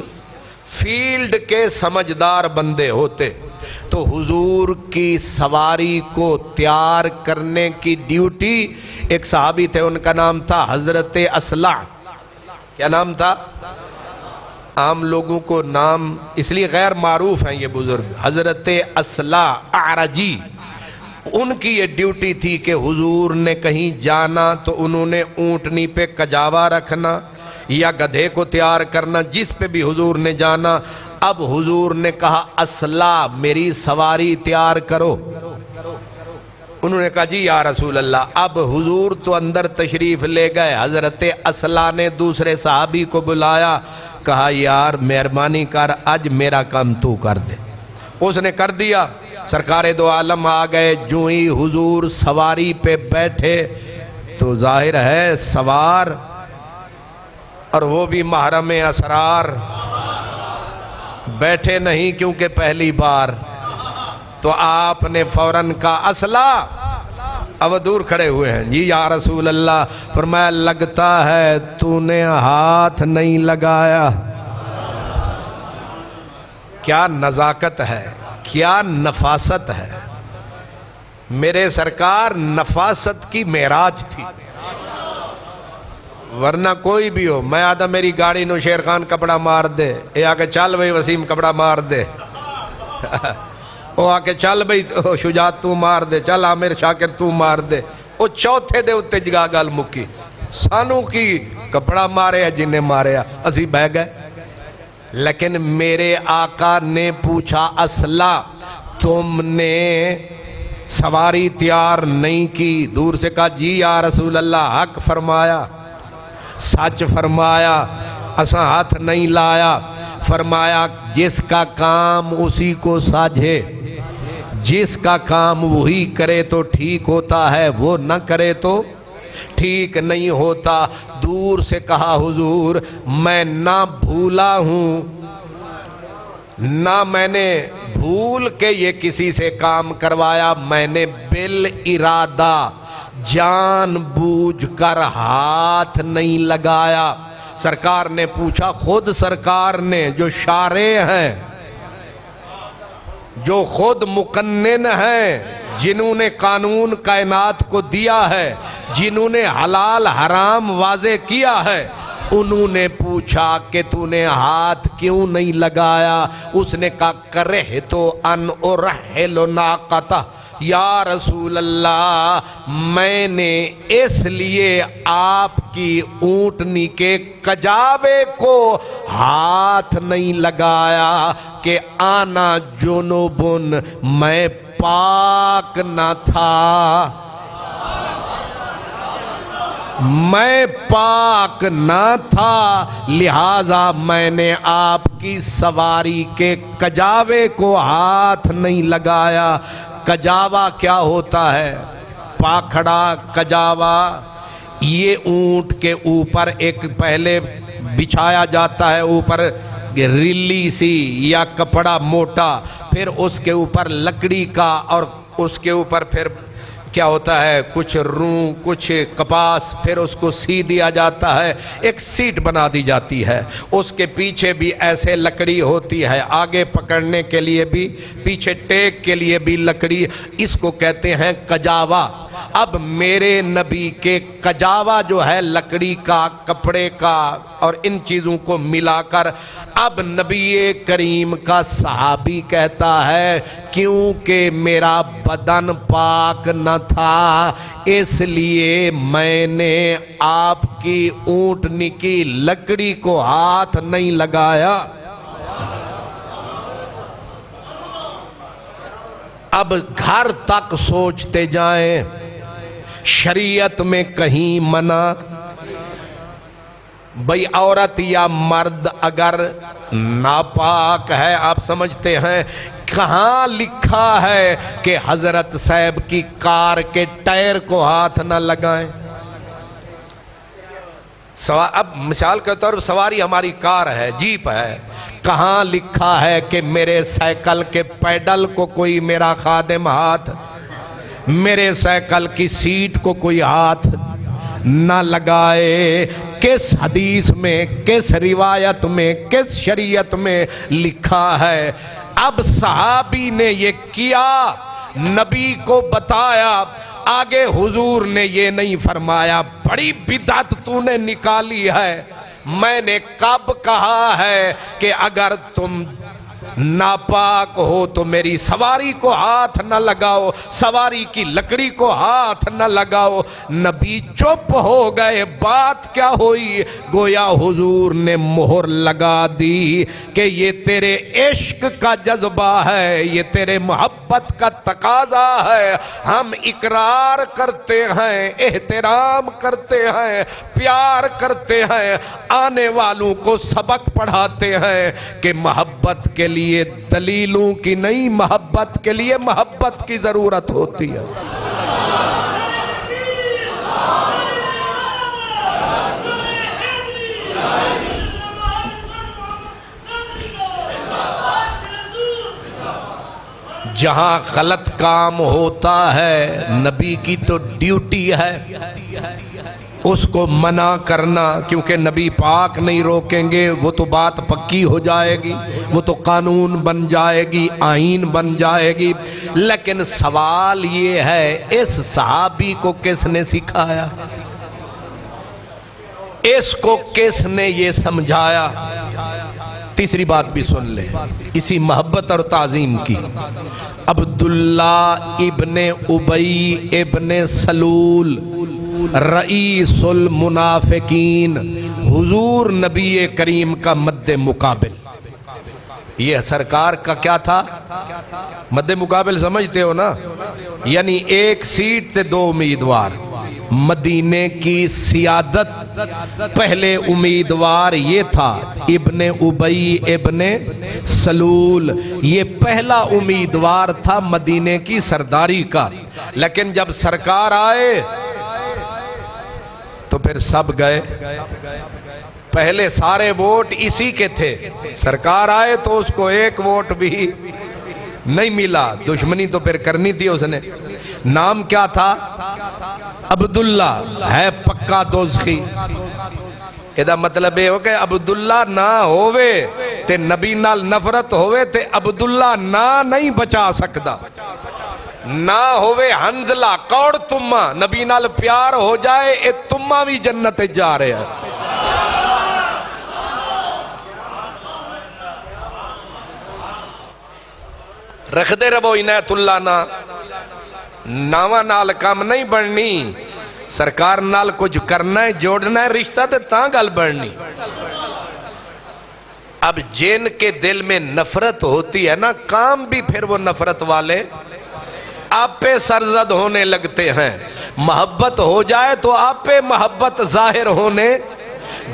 فیلڈ کے سمجھدار بندے ہوتے۔ تو حضور کی سواری کو تیار کرنے کی ڈیوٹی، ایک صحابی تھے ان کا نام تھا حضرت اصلع۔ کیا نام تھا؟ عام لوگوں کو نام اس لیے غیر معروف ہیں یہ بزرگ، حضرت اصلع اعرجی۔ ان کی یہ ڈیوٹی تھی کہ حضور نے کہیں جانا تو انہوں نے اونٹنی پہ کجاوا رکھنا یا گدھے کو تیار کرنا، جس پہ بھی حضور نے جانا۔ اب حضور نے کہا اصلع میری سواری تیار کرو، انہوں نے کہا جی یا رسول اللہ۔ اب حضور تو اندر تشریف لے گئے، حضرت اصلع نے دوسرے صحابی کو بلایا، کہا یار مہربانی کر آج میرا کام تو کر دے۔ اس نے کر دیا، سرکار دو عالم آ گئے، جو ہی حضور سواری پہ بیٹھے تو ظاہر ہے سوار اور وہ بھی محرم اسرار بیٹھے نہیں کیونکہ پہلی بار، تو آپ نے فوراً کہا اصلع اب دور کھڑے ہوئے ہیں، جی یا رسول اللہ، فرمایا لگتا ہے تو نے ہاتھ نہیں لگایا۔ کیا نزاکت ہے، کیا نفاست ہے، میرے سرکار نفاست کی معراج تھی۔ ورنہ کوئی بھی ہو، میں آدھا میری گاڑی نو شیر خان کپڑا مار دے، یہ آکے چل بھئی وسیم کپڑا مار دے، وہ آکے چل بھئی شجاعت تو مار دے، چل عامر شاکر تو مار دے، وہ چوتھے دے اتے جگہ گل مکی، سانو کی کپڑا مارے جنہیں مارے اسی بہ گئے۔ لیکن میرے آقا نے پوچھا اسلحہ تم نے سواری تیار نہیں کی؟ دور سے کہا جی یا رسول اللہ، حق فرمایا، سچ فرمایا، اساں ہاتھ نہیں لایا۔ فرمایا جس کا کام اسی کو ساجھے، جس کا کام وہی کرے تو ٹھیک ہوتا ہے، وہ نہ کرے تو ٹھیک نہیں ہوتا۔ دور سے کہا حضور میں نہ بھولا ہوں، نہ میں نے بھول کے یہ کسی سے کام کروایا، میں نے بالارادہ جان بوجھ کر ہاتھ نہیں لگایا۔ سرکار نے پوچھا، خود سرکار نے جو شارع ہیں، جو خود مقنن ہیں، جنہوں نے قانون کائنات کو دیا ہے، جنہوں نے حلال حرام واضح کیا ہے، انہوں نے پوچھا کہ تو نے ہاتھ کیوں نہیں لگایا؟ اس نے کہا کرہتو ان ارحل ناقتہ، یا رسول اللہ میں نے اس لیے آپ کی اونٹنی کے کجاوے کو ہاتھ نہیں لگایا کہ آنا جنوبن، میں پاک نہ تھا، میں پاک نہ تھا، لہٰذا میں نے آپ کی سواری کے کجاوے کو ہاتھ نہیں لگایا۔ کجاوا کیا ہوتا ہے؟ پاکھڑا کجاوا، یہ اونٹ کے اوپر ایک پہلے بچھایا جاتا ہے، اوپر ریلی سی یا کپڑا موٹا، پھر اس کے اوپر لکڑی کا، اور اس کے اوپر پھر کیا ہوتا ہے کچھ روں کچھ کپاس، پھر اس کو سی دیا جاتا ہے، ایک سیٹ بنا دی جاتی ہے، اس کے پیچھے بھی ایسے لکڑی ہوتی ہے، آگے پکڑنے کے لیے بھی، پیچھے ٹیک کے لیے بھی لکڑی، اس کو کہتے ہیں کجاوا۔ اب میرے نبی کے کجاوا جو ہے لکڑی کا، کپڑے کا اور ان چیزوں کو ملا کر، اب نبی کریم کا صحابی کہتا ہے کیونکہ میرا بدن پاک نہ تھا، اس لیے میں نے آپ کی اونٹنی کی لکڑی کو ہاتھ نہیں لگایا۔ اب گھر تک سوچتے جائیں، شریعت میں کہیں منع؟ بھئی عورت یا مرد اگر ناپاک ہے، آپ سمجھتے ہیں کہاں لکھا ہے کہ حضرت صاحب کی کار کے ٹائر کو ہاتھ نہ لگائیں؟ اب مثال کے طور پر سواری ہماری کار ہے، جیپ ہے، کہاں لکھا ہے کہ میرے سائیکل کے پیڈل کو کوئی میرا خادم ہاتھ، میرے سائیکل کی سیٹ کو کوئی ہاتھ نہ لگائے؟ کس حدیث میں، کس روایت میں، کس شریعت میں لکھا ہے؟ اب صحابی نے یہ کیا، نبی کو بتایا، آگے حضور نے یہ نہیں فرمایا بڑی بدعت تو نے نکالی ہے، میں نے کب کہا ہے کہ اگر تم ناپاک ہو تو میری سواری کو ہاتھ نہ لگاؤ، سواری کی لکڑی کو ہاتھ نہ لگاؤ؟ نبی چپ ہو گئے، بات کیا ہوئی؟ گویا حضور نے مہر لگا دی کہ یہ تیرے عشق کا جذبہ ہے، یہ تیرے محبت کا تقاضا ہے، ہم اقرار کرتے ہیں، احترام کرتے ہیں، پیار کرتے ہیں، آنے والوں کو سبق پڑھاتے ہیں کہ محبت کے لیے دلیلوں کی نہیں، محبت کے لیے محبت کی ضرورت ہوتی ہے۔ جہاں غلط کام ہوتا ہے نبی کی تو ڈیوٹی ہے اس کو منع کرنا، کیونکہ نبی پاک نہیں روکیں گے وہ تو بات پکی ہو جائے گی، وہ تو قانون بن جائے گی، آئین بن جائے گی۔ لیکن سوال یہ ہے اس صحابی کو کس نے سکھایا؟ اس کو کس نے یہ سمجھایا؟ تیسری بات بھی سن لیں اسی محبت اور تعظیم کی۔ عبداللہ ابن ابی ابن سلول رئیس المنافقین، حضور نبی کریم کا مد مقابل۔ یہ سرکار کا کیا تھا؟ مد مقابل سمجھتے ہو نا؟ یعنی ایک سیٹ سے دو امیدوار۔ مدینے کی سیادت پہلے امیدوار یہ تھا ابن ابی ابن سلول، یہ پہلا امیدوار تھا مدینے کی سرداری کا۔ لیکن جب سرکار آئے تو پھر سب گئے، پہلے سارے ووٹ اسی کے تھے، سرکار آئے تو اس کو ایک ووٹ بھی نہیں ملا، دشمنی تو پھر کرنی تھی اس نے۔ نام کیا تھا؟ عبداللہ، ہے پکا دوزخی۔ ਇਹਦਾ مطلب یہ ہو کہ عبداللہ نہ ہووے تے نبی نال نفرت ہووے تے عبداللہ نہ نہیں بچا سکدا، نہ ہووے حنزلہ کوڑ تمہ نبی نال پیار ہو جائے اے تمہ بھی جنت جا رہے ہیں۔ رکھ دے ربو عنایت اللہ نا، ناواں نال کام نہیں بڑھنی، سرکار نال کچھ کرنا ہے جوڑنا ہے رشتہ تے تاں گل بڑھنی۔ اب جن کے دل میں نفرت ہوتی ہے نا، کام بھی پھر وہ نفرت والے آپ پہ سرزد ہونے لگتے ہیں۔ محبت ہو جائے تو آپ پہ محبت ظاہر ہونے،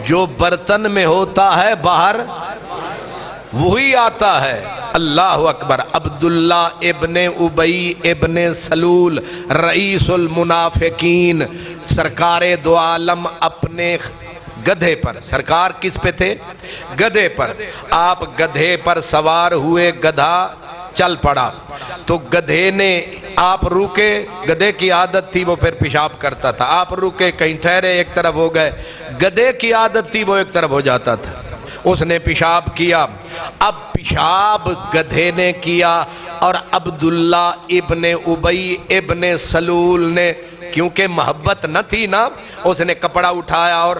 جو برتن میں ہوتا ہے باہر وہی آتا ہے۔ اللہ اکبر۔ عبداللہ ابن ابی ابن سلول رئیس المنافقین، سرکار دو عالم اپنے گدھے پر، سرکار کس پہ تھے؟ گدھے پر۔ آپ گدھے پر سوار ہوئے، گدھا چل پڑا تو گدھے نے، آپ روکے، گدھے کی عادت تھی وہ پھر پیشاب کرتا تھا، آپ روکے کہیں ٹھہرے ایک طرف ہو گئے، گدھے کی عادت تھی وہ ایک طرف ہو جاتا تھا، اس نے پیشاب کیا۔ اب پیشاب گدھے نے کیا اور عبداللہ ابن ابی ابن سلول نے، کیونکہ محبت نہ تھی نا، اس نے کپڑا اٹھایا اور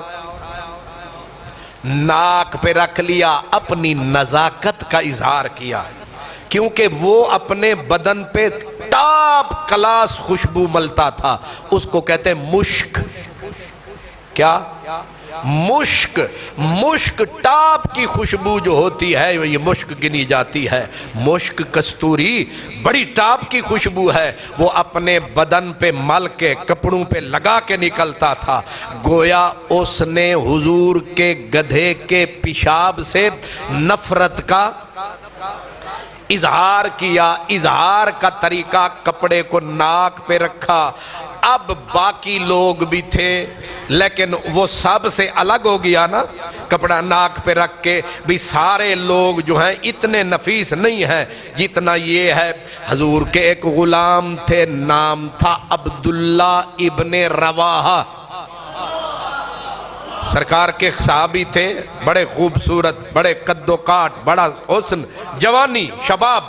ناک پہ رکھ لیا، اپنی نزاکت کا اظہار کیا، کیونکہ وہ اپنے بدن پہ ٹاپ کلاس خوشبو ملتا تھا، اس کو کہتے ہیں مشک۔ کیا؟ مشک۔ مشک ٹاپ کی خوشبو جو ہوتی ہے یہ مشک گنی جاتی ہے، مشک کستوری بڑی ٹاپ کی خوشبو ہے، وہ اپنے بدن پہ مل کے کپڑوں پہ لگا کے نکلتا تھا۔ گویا اس نے حضور کے گدھے کے پیشاب سے نفرت کا اظہار کیا، اظہار کا طریقہ کپڑے کو ناک پہ رکھا۔ اب باقی لوگ بھی تھے لیکن وہ سب سے الگ ہو گیا نا، کپڑا ناک پہ رکھ کے، بھی سارے لوگ جو ہیں اتنے نفیس نہیں ہیں جتنا یہ ہے۔ حضور کے ایک غلام تھے، نام تھا عبداللہ ابن رواحہ، سرکار کے صحابی تھے، بڑے خوبصورت، بڑے قد و کاٹ، بڑا حسن، جوانی، شباب۔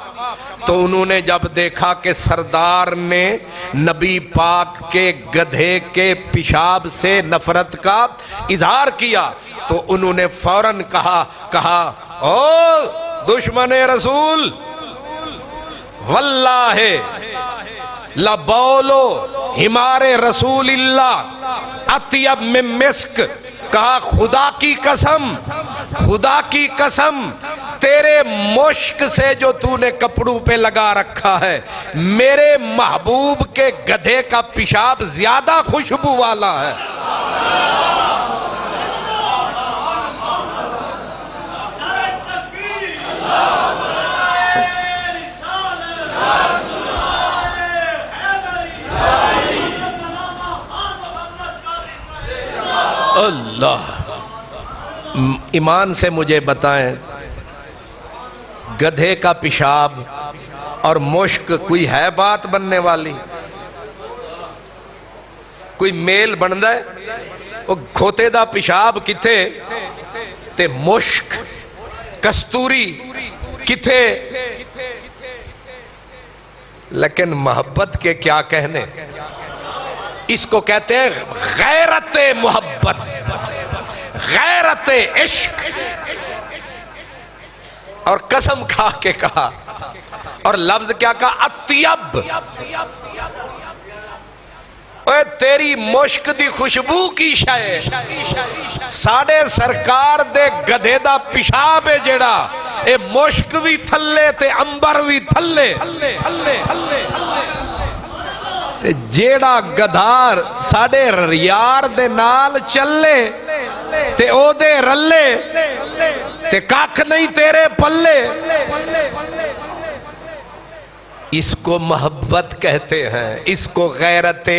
تو انہوں نے جب دیکھا کہ سردار نے نبی پاک کے گدھے کے پیشاب سے نفرت کا اظہار کیا تو انہوں نے فوراً کہا او دشمن رسول، واللہ لبولو حمار رسول اللہ اطیب من مسک، کہا خدا کی قسم، خدا کی قسم، تیرے مشک سے جو تو نے کپڑوں پہ لگا رکھا ہے میرے محبوب کے گدھے کا پیشاب زیادہ خوشبو والا ہے۔ اللہ، ایمان سے مجھے بتائیں، گدھے کا پیشاب اور مشک کوئی ہے بات بننے والی؟ کوئی میل بندا ہے؟ وہ کھوتے دا پیشاب کتھے تے مشک کستوری کتھے؟ لیکن محبت کے کیا کہنے، اس کو کہتے ہیں غیرت محبت، غیرت عشق۔ اور قسم کھا کے کہا، اور لفظ کیا کہا؟ اطیب۔ اے تیری مشک دی خوشبو کی شے، ساڑے سرکار دے گدھے دا پیشاب ہے جڑا، اے مشک بھی تھلے تے امبر بھی تھلے۔ تے جیڑا گدھار ساڑے یار دے نال چلے تے او دے رلے تے کاکھ نہیں تیرے پلے، اس کو محبت کہتے ہیں، اس کو غیرت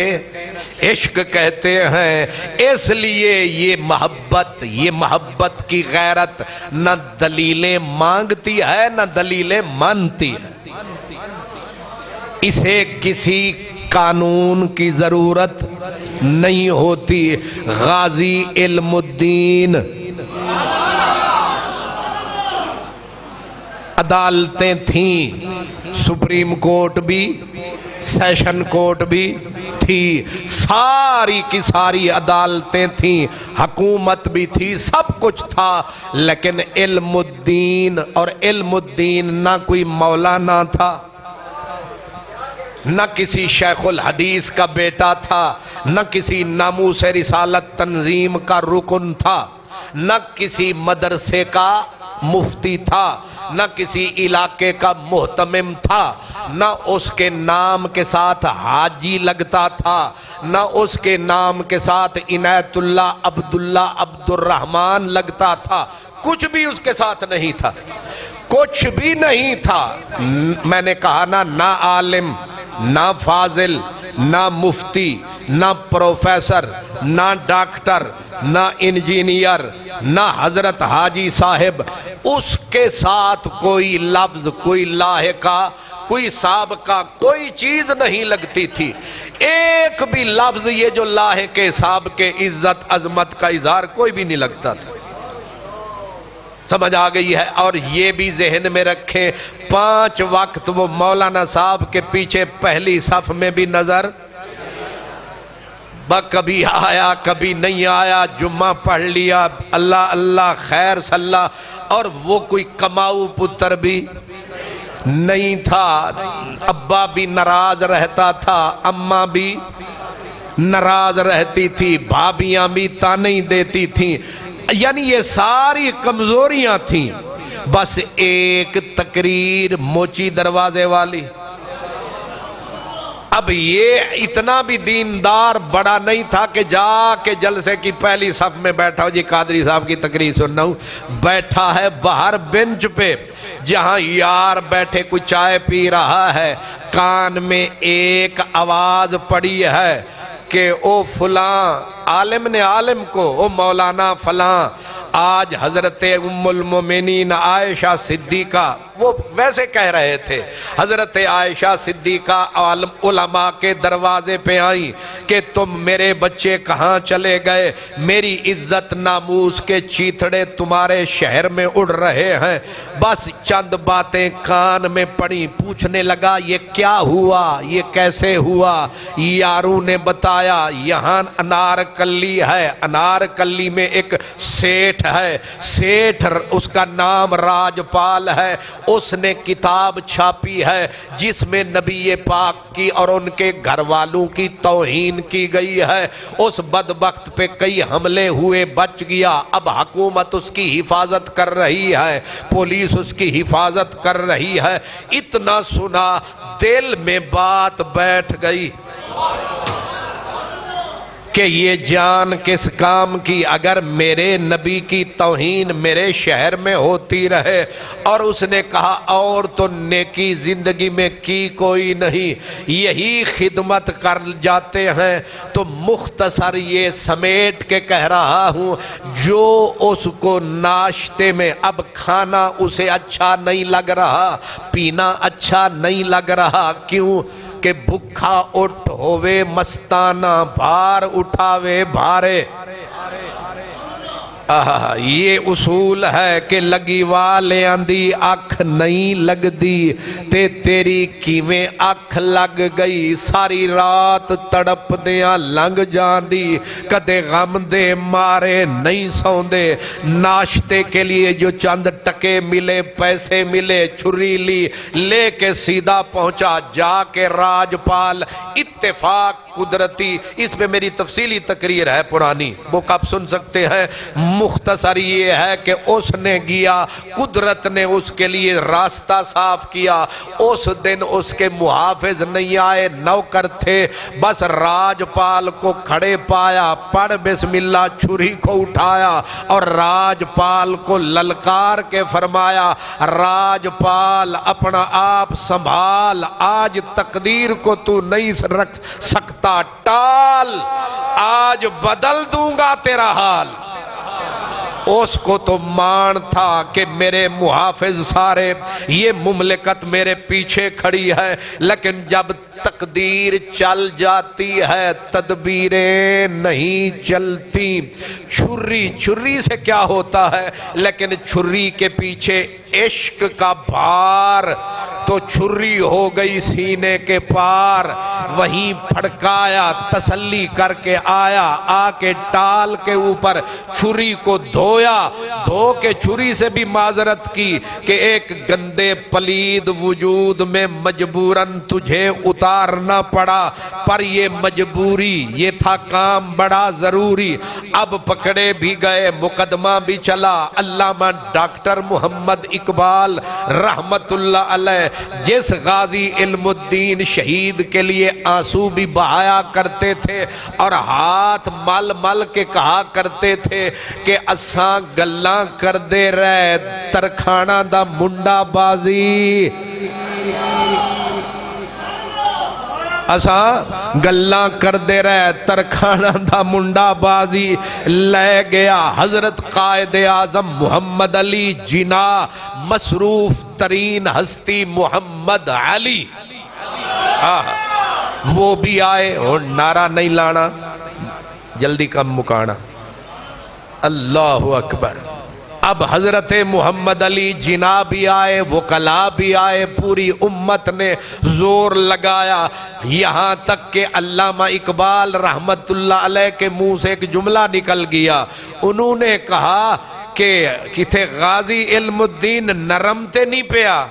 عشق کہتے ہیں۔ اس لیے یہ محبت کی غیرت نہ دلیلیں مانگتی ہے نہ دلیلیں مانتی ہے، اسے کسی قانون کی ضرورت نہیں ہوتی۔ غازی علم الدین، عدالتیں تھیں، سپریم کورٹ بھی، سیشن کورٹ بھی تھی، ساری کی ساری عدالتیں تھیں، حکومت بھی تھی، سب کچھ تھا، لیکن علم الدین، اور علم الدین نہ کوئی مولانا تھا، نہ کسی شیخ الحدیث کا بیٹا تھا، نہ کسی ناموس رسالت تنظیم کا رکن تھا، نہ کسی مدرسے کا مفتی تھا، نہ کسی علاقے کا محتمم تھا، نہ اس کے نام کے ساتھ حاجی لگتا تھا، نہ اس کے نام کے ساتھ عنایت اللہ عبداللہ عبد الرحمن لگتا تھا، کچھ بھی اس کے ساتھ نہیں تھا، کچھ بھی نہیں تھا۔ میں نے کہا نہ عالم، نہ فاضل، نہ مفتی، نہ پروفیسر، نہ ڈاکٹر، نہ انجینئر، نہ حضرت حاجی صاحب، اس کے ساتھ کوئی لفظ، کوئی لاحقہ، کوئی سابقہ، کوئی چیز نہیں لگتی تھی، ایک بھی لفظ یہ جو لاحقے سابقے عزت عظمت کا اظہار کوئی بھی نہیں لگتا تھا۔ سمجھ آ گئی ہے؟ اور یہ بھی ذہن میں رکھیں، 5 وقت وہ مولانا صاحب کے پیچھے پہلی صف میں بھی نظر، کبھی آیا کبھی نہیں آیا، جمعہ پڑھ لیا، اللہ اللہ خیر صلی، اور وہ کوئی کماؤ پتر بھی نہیں تھا، ابا بھی ناراض رہتا تھا، اماں بھی ناراض رہتی تھی، بھابیاں بھی تانے دیتی تھیں، یعنی یہ ساری کمزوریاں تھیں، بس ایک تقریر موچی دروازے والی۔ اب یہ اتنا بھی دیندار بڑا نہیں تھا کہ جا کے جلسے کی پہلی صف میں بیٹھا ہو، جی قادری صاحب کی تقریر سننا ہوں، بیٹھا ہے باہر بینچ پہ، جہاں یار بیٹھے کوئی چائے پی رہا ہے، کان میں ایک آواز پڑی ہے کہ او فلاں عالم نے عالم کو، او مولانا فلاں، آج حضرت ام المومنین عائشہ صدیقہ، وہ ویسے کہہ رہے تھے، حضرت عائشہ صدیقہ علماء کے دروازے پہ آئیں کہ تم میرے بچے کہاں چلے گئے، میری عزت ناموس کے چیتڑے تمہارے شہر میں اڑ رہے ہیں۔ بس چند باتیں کان میں پڑی، پوچھنے لگا یہ کیا ہوا، یہ کیسے ہوا؟ یاروں نے بتایا یہاں انار کلی ہے، انار کلی میں ایک سیٹھ ہے، سیٹھ اس کا نام راجپال ہے، اس نے کتاب چھاپی ہے جس میں نبی پاک کی اور ان کے گھر والوں کی توہین کی گئی ہے، اس بدبخت پہ کئی حملے ہوئے، بچ گیا، اب حکومت اس کی حفاظت کر رہی ہے، پولیس اس کی حفاظت کر رہی ہے۔ اتنا سنا دل میں بات بیٹھ گئی، کہ یہ جان کس کام کی اگر میرے نبی کی توہین میرے شہر میں ہوتی رہے۔ اور اس نے کہا اور تو نیکی زندگی میں کی کوئی نہیں، یہی خدمت کر جاتے ہیں۔ تو مختصر یہ سمیٹ کے کہہ رہا ہوں، جو اس کو ناشتے میں اب کھانا اسے اچھا نہیں لگ رہا، پینا اچھا نہیں لگ رہا، کیوں کہ بھکھا اٹھ ہووے مستانہ، بھار اٹھاوے بھارے۔ یہ اصول ہے کہ لگی والے آندھی اکھ نہیں لگ دی، تے تیری کیویں اکھ لگ گئی، ساری رات تڑپ دیاں لنگ جان دی، کدے غم دے مارے نہیں سوندے۔ ناشتے کے لیے جو چند ٹکے ملے، پیسے ملے، چھری لی، لے کے سیدھا پہنچا جا کے راجپال۔ اتفاق قدرتی، اس میں میری تفصیلی تقریر ہے پرانی، وہ کب سن سکتے ہیں۔ مختصر یہ ہے کہ اس نے گیا، قدرت نے اس کے لیے راستہ صاف کیا۔ اس دن اس کے محافظ نہیں آئے، نوکر تھے، بس راجپال کو کھڑے پایا، پڑھ بسم اللہ، چھری کو اٹھایا اور راجپال کو للکار کے فرمایا، راجپال اپنا آپ سنبھال، آج تقدیر کو تو نہیں رکھ سکتا، ٹال، آج بدل دوں گا تیرا حال۔ اس کو تو مان تھا کہ میرے محافظ سارے، یہ مملکت میرے پیچھے کھڑی ہے، لیکن جب تقدیر چل جاتی ہے تدبیریں نہیں چلتی۔ چھری سے کیا ہوتا ہے، لیکن چھری کے پیچھے عشق کا بھار، تو چھری ہو گئی سینے کے پار۔ وہیں پھڑکایا، تسلی کر کے آیا، آ کے ٹال کے اوپر چھری کو دھویا، دھو کے چھری سے بھی معذرت کی کہ ایک گندے پلید وجود میں مجبوراً تجھے اتارنا پڑا، پر یہ مجبوری، یہ تھا کام بڑا ضروری۔ اب پکڑے بھی گئے، مقدمہ بھی چلا۔ علامہ ڈاکٹر محمد اقبال رحمت اللہ علیہ جس غازی علم الدین شہید کے لیے آنسو بھی بہایا کرتے تھے اور ہاتھ مل مل کے کہا کرتے تھے کہ اساں گلاں کر دے رہے ترکھانا دا منڈا بازی، اساں گلاں کر دے رہے ترکھانا دا منڈا بازی، لے گیا حضرت قائد اعظم محمد علی جناح، مصروف ترین ہستی محمد علی، وہ بھی آئے اور نعرہ نہیں لانا، جلدی کم مکانا، اللہ اکبر۔ اب حضرت محمد علی جناح بھی آئے، وکلاء بھی آئے، پوری امت نے زور لگایا، یہاں تک کہ علامہ اقبال رحمت اللہ علیہ کے منہ سے ایک جملہ نکل گیا۔ انہوں نے کہا کہ کتے غازی علم الدین نرم تے نہیں پیا،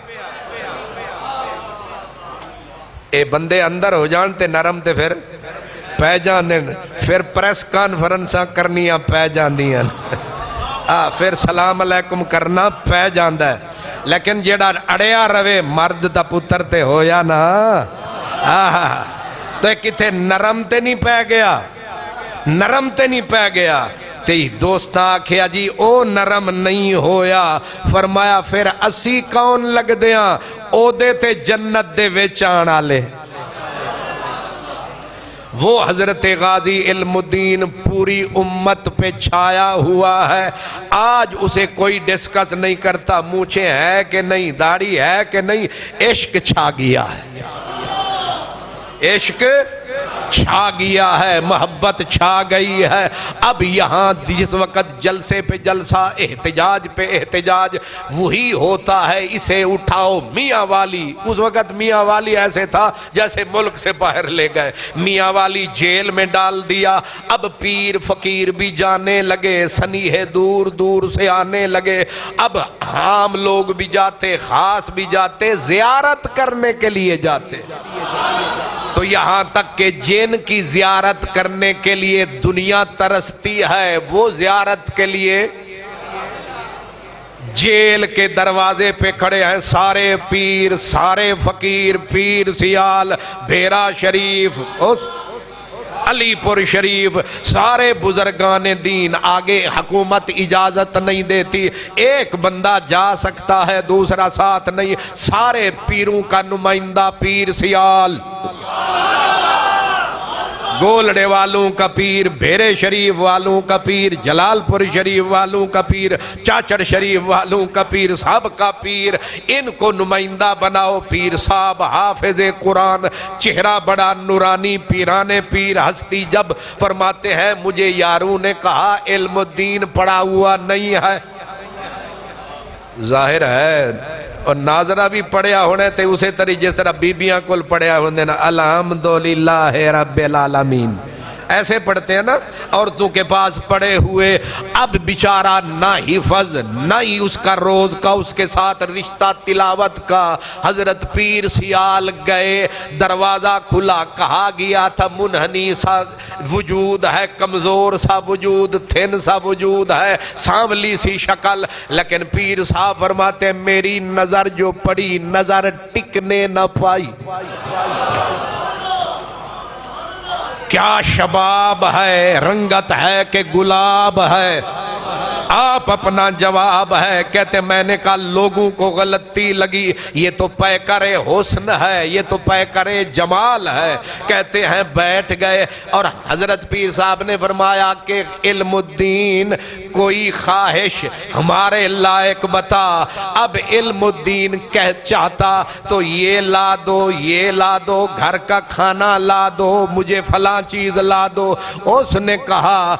اے بندے اندر ہو جانتے نرم تے پھر پہ جاندے، پھر پریس کانفرنساں کرنیاں پہ جاندیاں، پھر سلام علیکم کرنا پہ جاندہ ہے، لیکن جیڑا اڑیا روے مرد دا پتر تے ہویا نا، تو کتے نرم تے نہیں پہ گیا، نرم تے نہیں پہ گیا۔ تے دوستہ آکھیا جی او نرم نہیں ہویا، فرمایا پھر اسی کون لگ دیاں، او دے تے جنت دے ویچان آلے۔ وہ حضرت غازی علم الدین پوری امت پہ چھایا ہوا ہے، آج اسے کوئی ڈسکس نہیں کرتا، مونچھیں ہے کہ نہیں، داڑھی ہے کہ نہیں، عشق چھا گیا ہے، عشق چھا گیا ہے، محبت چھا گئی ہے۔ اب یہاں جس وقت جلسے پہ جلسہ، احتجاج پہ احتجاج وہی ہوتا ہے، اسے اٹھاؤ میاں والی۔ اس وقت میاں والی ایسے تھا جیسے ملک سے باہر لے گئے، میاں والی جیل میں ڈال دیا۔ اب پیر فقیر بھی جانے لگے، سنیحے دور دور سے آنے لگے، اب عام لوگ بھی جاتے، خاص بھی جاتے، زیارت کرنے کے لیے جاتے۔ تو یہاں تک کہ جن کی زیارت کرنے کے لیے دنیا ترستی ہے، وہ زیارت کے لیے جیل کے دروازے پہ کھڑے ہیں، سارے پیر، سارے فقیر، پیر سیال، بھیرا شریف، علی پور شریف سارے بزرگان دین، آگے حکومت اجازت نہیں دیتی، ایک بندہ جا سکتا ہے دوسرا ساتھ نہیں، سارے پیروں کا نمائندہ پیر سیال، گولڑے والوں کا پیر، بھیرے شریف والوں کا پیر، جلال پور شریف والوں کا پیر، چاچڑ شریف والوں کا پیر، سب کا پیر، ان کو نمائندہ بناؤ۔ پیر صاحب حافظ قرآن، چہرہ بڑا نورانی، پیرانے پیر، ہستی جب فرماتے ہیں مجھے یاروں نے کہا علم الدین پڑھا ہوا نہیں ہے، ظاہر ہے اور ناظرہ بھی پڑھیا ہونے تھے اسے طرح جس طرح بیبیاں کل پڑھیا ہونے نا الحمدللہ رب العالمین ایسے پڑھتے ہیں نا، عورتوں کے پاس پڑے ہوئے، اب بیچارہ نہ حفظ نہ ہی اس کا روز کا اس کے ساتھ رشتہ تلاوت کا۔ حضرت پیر سیال گئے، دروازہ کھلا، کہا گیا تھا منحنی سا وجود ہے، کمزور سا وجود، تھن سا وجود ہے، سانولی سی شکل، لیکن پیر صاحب فرماتے ہیں میری نظر جو پڑی نظر ٹکنے نہ پائی۔ کیا شباب ہے، رنگت ہے کہ گلاب ہے، آپ اپنا جواب ہے۔ کہتے میں نے کہا لوگوں کو غلطی لگی، یہ تو پیکر حسن ہے، یہ تو پیکر جمال ہے۔ کہتے ہیں بیٹھ گئے اور حضرت پیر صاحب نے فرمایا کہ علم الدین کوئی خواہش ہمارے لائق بتا۔ اب علم الدین چاہتا تو یہ لا دو، یہ لا دو، گھر کا کھانا لا دو، مجھے فلاں چیز لا دو۔ اس نے کہا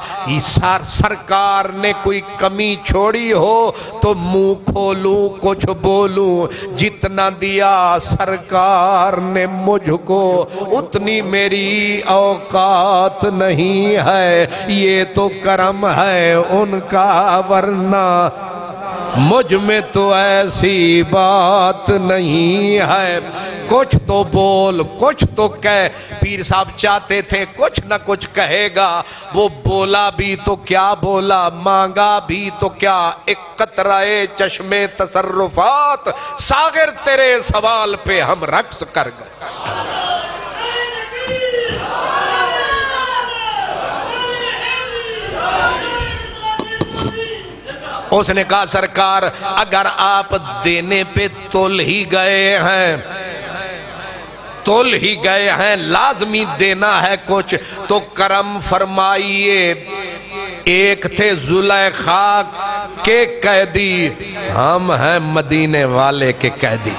سرکار نے کوئی کمی چھوڑی ہو تو منہ کھولوں کچھ بولوں، جتنا دیا سرکار نے مجھ کو اتنی میری اوقات نہیں ہے، یہ تو کرم ہے ان کا ورنہ مجھ میں تو ایسی بات نہیں ہے۔ کچھ تو بول، کچھ تو کہہ۔ پیر صاحب چاہتے تھے کچھ نہ کچھ کہے گا، وہ بولا بھی تو کیا بولا، مانگا بھی تو کیا، ایک قطرہ چشم تصرفات، ساغر تیرے سوال پہ ہم رقص کر گئے۔ اس نے کہا سرکار اگر آپ دینے پہ تول ہی گئے ہیں، تول ہی گئے ہیں، لازمی دینا ہے کچھ تو کرم فرمائیے۔ ایک تھے زلیخا کے قیدی، ہم ہیں مدینے والے کے قیدی۔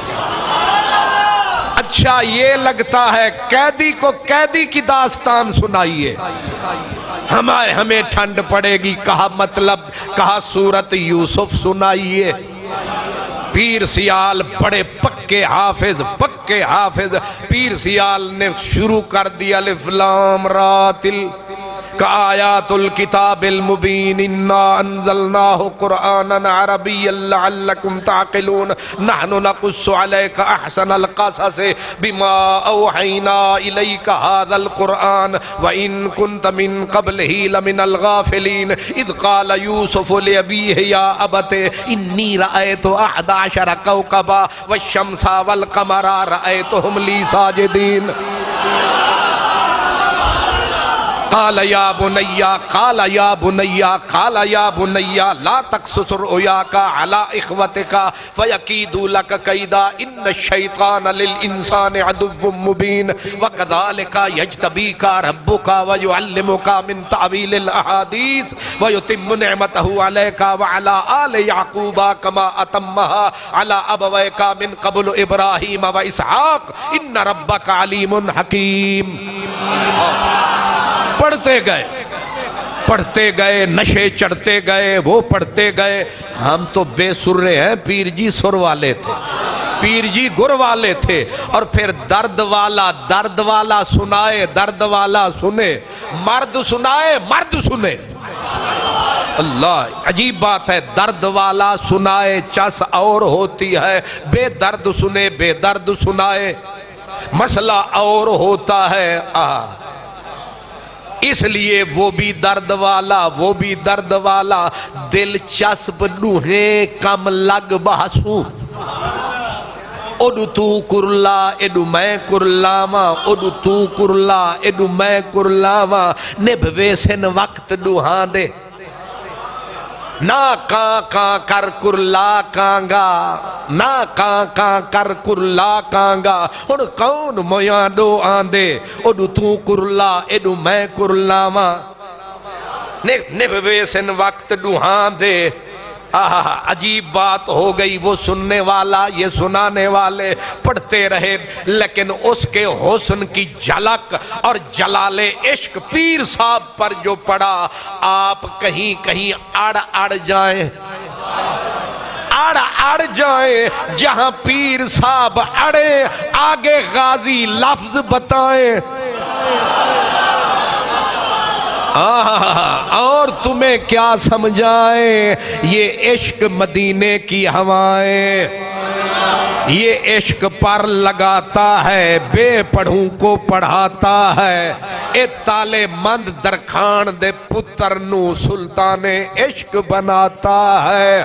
اچھا یہ لگتا ہے قیدی کو قیدی کی داستان سنائیے، ہمیں ٹھنڈ پڑے گی، کہا مطلب، کہا سورت یوسف سنائیے۔ پیر سیال بڑے پکے حافظ، پکے حافظ، پیر سیال نے شروع کر دیا الف لام را تل کآیات الکتاب المبین انا انزلناہ قرآنا عربیا لعلکم تعقلون نحن نقص علیک احسن القصص بما اوحینا الیک هذا القرآن وان كنت من قبلہ لمن الغافلین اذ قال یوسف لابیہ یا ابت انی رأیت 11 کوكبا والشمس والقمر رأیتهم لی ساجدین قال یا بنیا قال یا بنیا قال یا بنیا لا تقصص رؤیاک علی اخوتک فیکیدوا لک کیدا ان الشیطان للانسان عدو مبین وکذالک یجتبیک ربک ویعلمک من تعویل الاحادیث ویتم نعمتہ علیک وعلی آل یعقوب کما اتمها علی ابویک من قبل ابراہیم واسحاق ان ربک علیم حکیم۔ پڑھتے گئے نشے چڑھتے گئے، وہ پڑھتے گئے۔ ہم تو بے سرے ہیں، پیر جی سر والے تھے، پیر جی گر والے تھے، اور پھر درد والا سنائے، درد والا سنے، مرد سنائے، مرد سنے۔ اللہ عجیب بات ہے، درد والا سنائے چس اور ہوتی ہے، بے درد سنے، بے درد سنائے مسئلہ اور ہوتا ہے۔ اس لیے وہ بھی درد والا، وہ بھی درد والا، دلچسپ نوہیں کم لگ بحثوں۔ اڈو تو کرلا اڈو میں کرلاواں اڈو تو کرلا اڈو میں کرلاواں نبھ ویسن وقت ڈوہاں دے نا کان کر کرلا کانگا نا کان کر کرلا کانگا ہن کون مویاں ڈو آندے اڈو تو کرلا اڈو میں کرلاواں نبھ ویسن وقت ڈوہاں دے عجیب بات ہو گئی وہ سننے والا یہ سنانے والے پڑھتے رہے لیکن اس کے حسن کی جھلک اور جلال عشق پیر صاحب پر جو پڑا آپ کہیں کہیں اڑ جائیں اڑ جائیں جہاں پیر صاحب اڑے آگے غازی لفظ بتائیں اور تمہیں کیا سمجھائیں یہ عشق مدینے کی ہوائیں یہ عشق پر لگاتا ہے بے پڑھوں کو پڑھاتا ہے اے تالے مند درخان دے پتر نو سلطان عشق بناتا ہے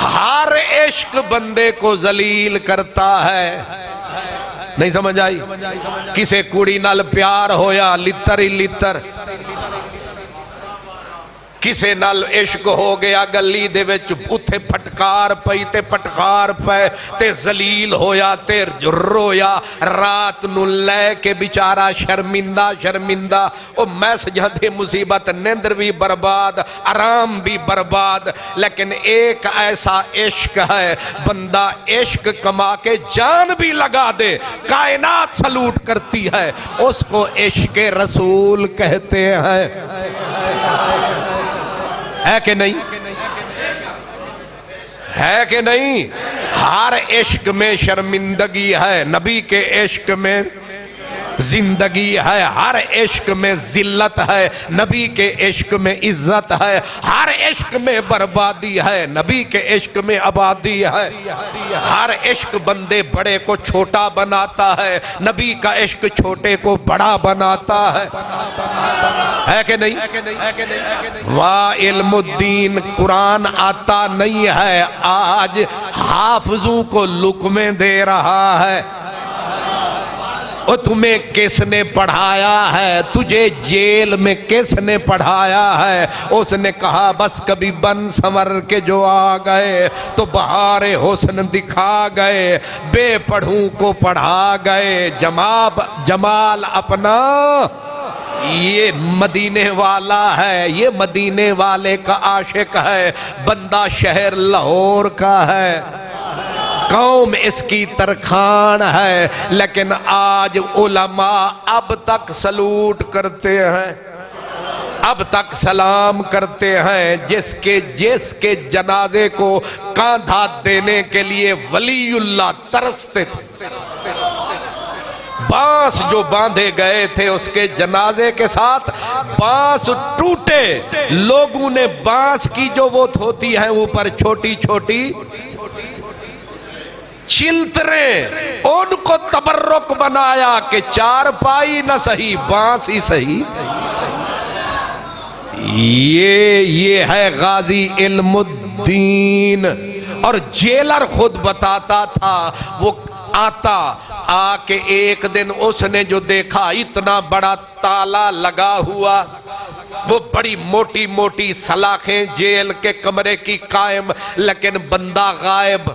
ہر عشق بندے کو ذلیل کرتا ہے نہیں سمجھ آئی کسے کڑی نال پیار ہویا لتر ہی لتر کسے نال عشق ہو گیا گلی دے وچ اتھے پھٹکار پئی تے پٹکار پے تے ذلیل ہویا تے رویا رات نو لے کے بیچارہ شرمندہ او میس جہاں مصیبت نیندر بھی برباد آرام بھی برباد لیکن ایک ایسا عشق ہے بندہ عشق کما کے جان بھی لگا دے کائنات سلوٹ کرتی ہے اس کو عشق رسول کہتے ہیں ہے کہ نہیں ہے کہ نہیں ہر عشق میں شرمندگی ہے نبی کے عشق میں زندگی ہے ہر عشق میں ذلت ہے نبی کے عشق میں عزت ہے ہر عشق میں بربادی ہے نبی کے عشق میں آبادی ہے ہر عشق بندے بڑے کو چھوٹا بناتا ہے نبی کا عشق چھوٹے کو بڑا بناتا ہے کہ نہیں واہ علم الدین قرآن آتا نہیں ہے آج حافظوں کو لقمے دے رہا ہے اور تمہیں کس نے پڑھایا ہے تجھے جیل میں کس نے پڑھایا ہے اس نے کہا بس کبھی بن سنور کے جو آ گئے تو بہار حسن دکھا گئے بے پڑھوں کو پڑھا گئے جمال اپنا یہ مدینے والا ہے یہ مدینے والے کا عاشق ہے بندہ شہر لاہور کا ہے قوم اس کی ترخان ہے لیکن آج علماء اب تک سلوٹ کرتے ہیں اب تک سلام کرتے ہیں جس کے جنازے کو کاندھا دینے کے لیے ولی اللہ ترستے تھے بانس جو باندھے گئے تھے اس کے جنازے کے ساتھ بانس ٹوٹے لوگوں نے بانس کی جو وہ ہوتی ہیں اوپر چھوٹی چھوٹی چلتریں ان کو تبرک بنایا کہ چار پائی نہ صحیح بانس ہی صحیح یہ ہے غازی علم الدین اور جیلر خود بتاتا تھا وہ آ کے ایک دن اس نے جو دیکھا اتنا بڑا تالا لگا ہوا وہ بڑی موٹی موٹی سلاخیں جیل کے کمرے کی قائم لیکن بندہ غائب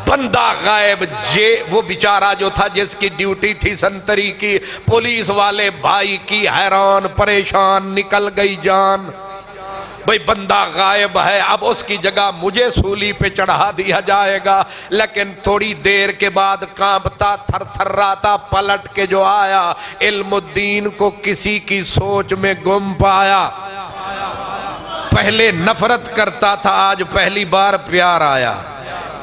وہ بیچارہ جو تھا جس کی ڈیوٹی تھی سنتری کی پولیس والے بھائی کی حیران پریشان نکل گئی جان بھئی بندہ غائب ہے اب اس کی جگہ مجھے سولی پہ چڑھا دیا جائے گا لیکن تھوڑی دیر کے بعد کانپتا تھر تھر راتا پلٹ کے جو آیا علم الدین کو کسی کی سوچ میں گم پایا پہلے نفرت کرتا تھا آج پہلی بار پیار آیا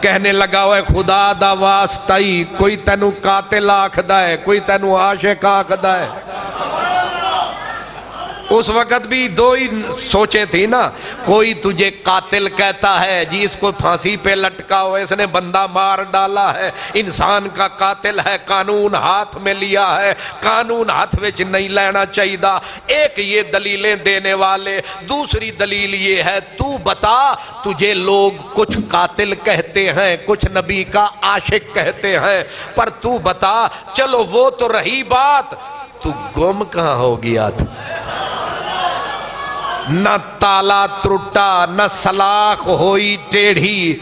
کہنے لگا ہوئے خدا دا واسطائی کوئی تینو قاتل آکھ دائے کوئی تینو عاشق آکھ دائے اس وقت بھی دو ہی سوچیں تھی نا، کوئی تجھے قاتل کہتا ہے جی اس کو پھانسی پہ لٹکا ہوا، اس نے بندہ مار ڈالا ہے، انسان کا قاتل ہے، قانون ہاتھ میں لیا ہے، قانون ہاتھ وچ نہیں لینا چاہیے دا۔ ایک یہ دلیلیں دینے والے، دوسری دلیل یہ ہے تو بتا تجھے لوگ کچھ قاتل کہتے ہیں، کچھ نبی کا عاشق کہتے ہیں، پر تو بتا چلو وہ تو رہی بات، تو گم کہاں ہو گیا تھا؟ نہ تالا ترٹا نہ سلاخ ہوئی ٹیڑھی،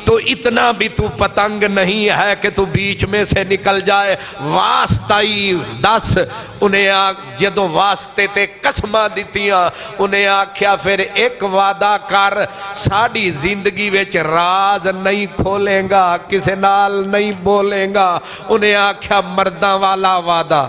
تو اتنا بھی تو پتنگ نہیں ہے کہ تو بیچ میں سے نکل جائے۔ واسطائی دس انہیں جدوں واسطے تے قسماں دتیاں، انہیں آکھیا پھر ایک وعدہ کر، ساڑی زندگی وچ راز نہیں کھولیں گا، کسے نال نہیں بولیں گا۔ انہیں آکھیا مرداں والا وعدہ،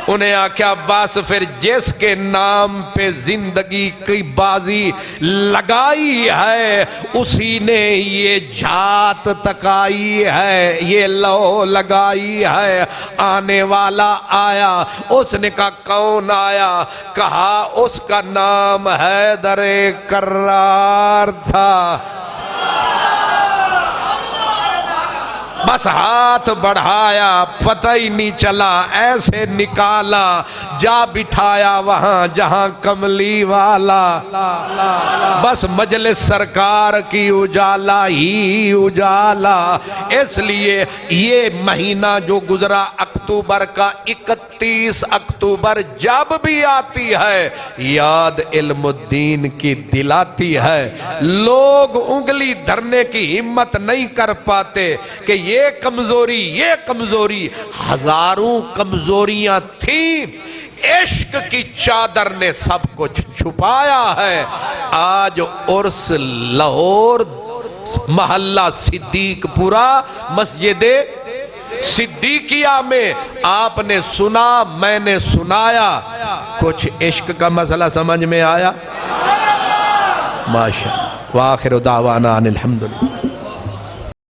انہیں آکھیا بس پھر جس کے نام پہ زندگی کی بازی لگائی ہے اسی نے یہ جھات تکائی ہے، یہ لو لگائی ہے۔ آنے والا آیا، اس نے کہا کون آیا؟ کہا اس کا نام حیدر کرار تھا۔ بس ہاتھ بڑھایا، پتہ ہی نہیں چلا، ایسے نکالا، جا بٹھایا وہاں جہاں کملی والا۔ بس مجلس سرکار کی اجالا ہی اجالا۔ اس لیے یہ مہینہ جو گزرا اکتوبر کا، 31 اکتوبر جب بھی آتی ہے یاد علم الدین کی دلاتی ہے۔ لوگ انگلی دھرنے کی ہمت نہیں کر پاتے کہ یہ کمزوری، ہزاروں کمزوریاں تھیں، عشق کی چادر نے سب کچھ چھپایا ہے۔ آج عرس لاہور محلہ صدیق پورا مسجد صدیقیہ میں آپ نے سنا، میں نے سنایا، کچھ عشق کا مسئلہ سمجھ میں آیا؟ ماشاءاللہ۔ وآخر دعوانا ان الحمدللہ۔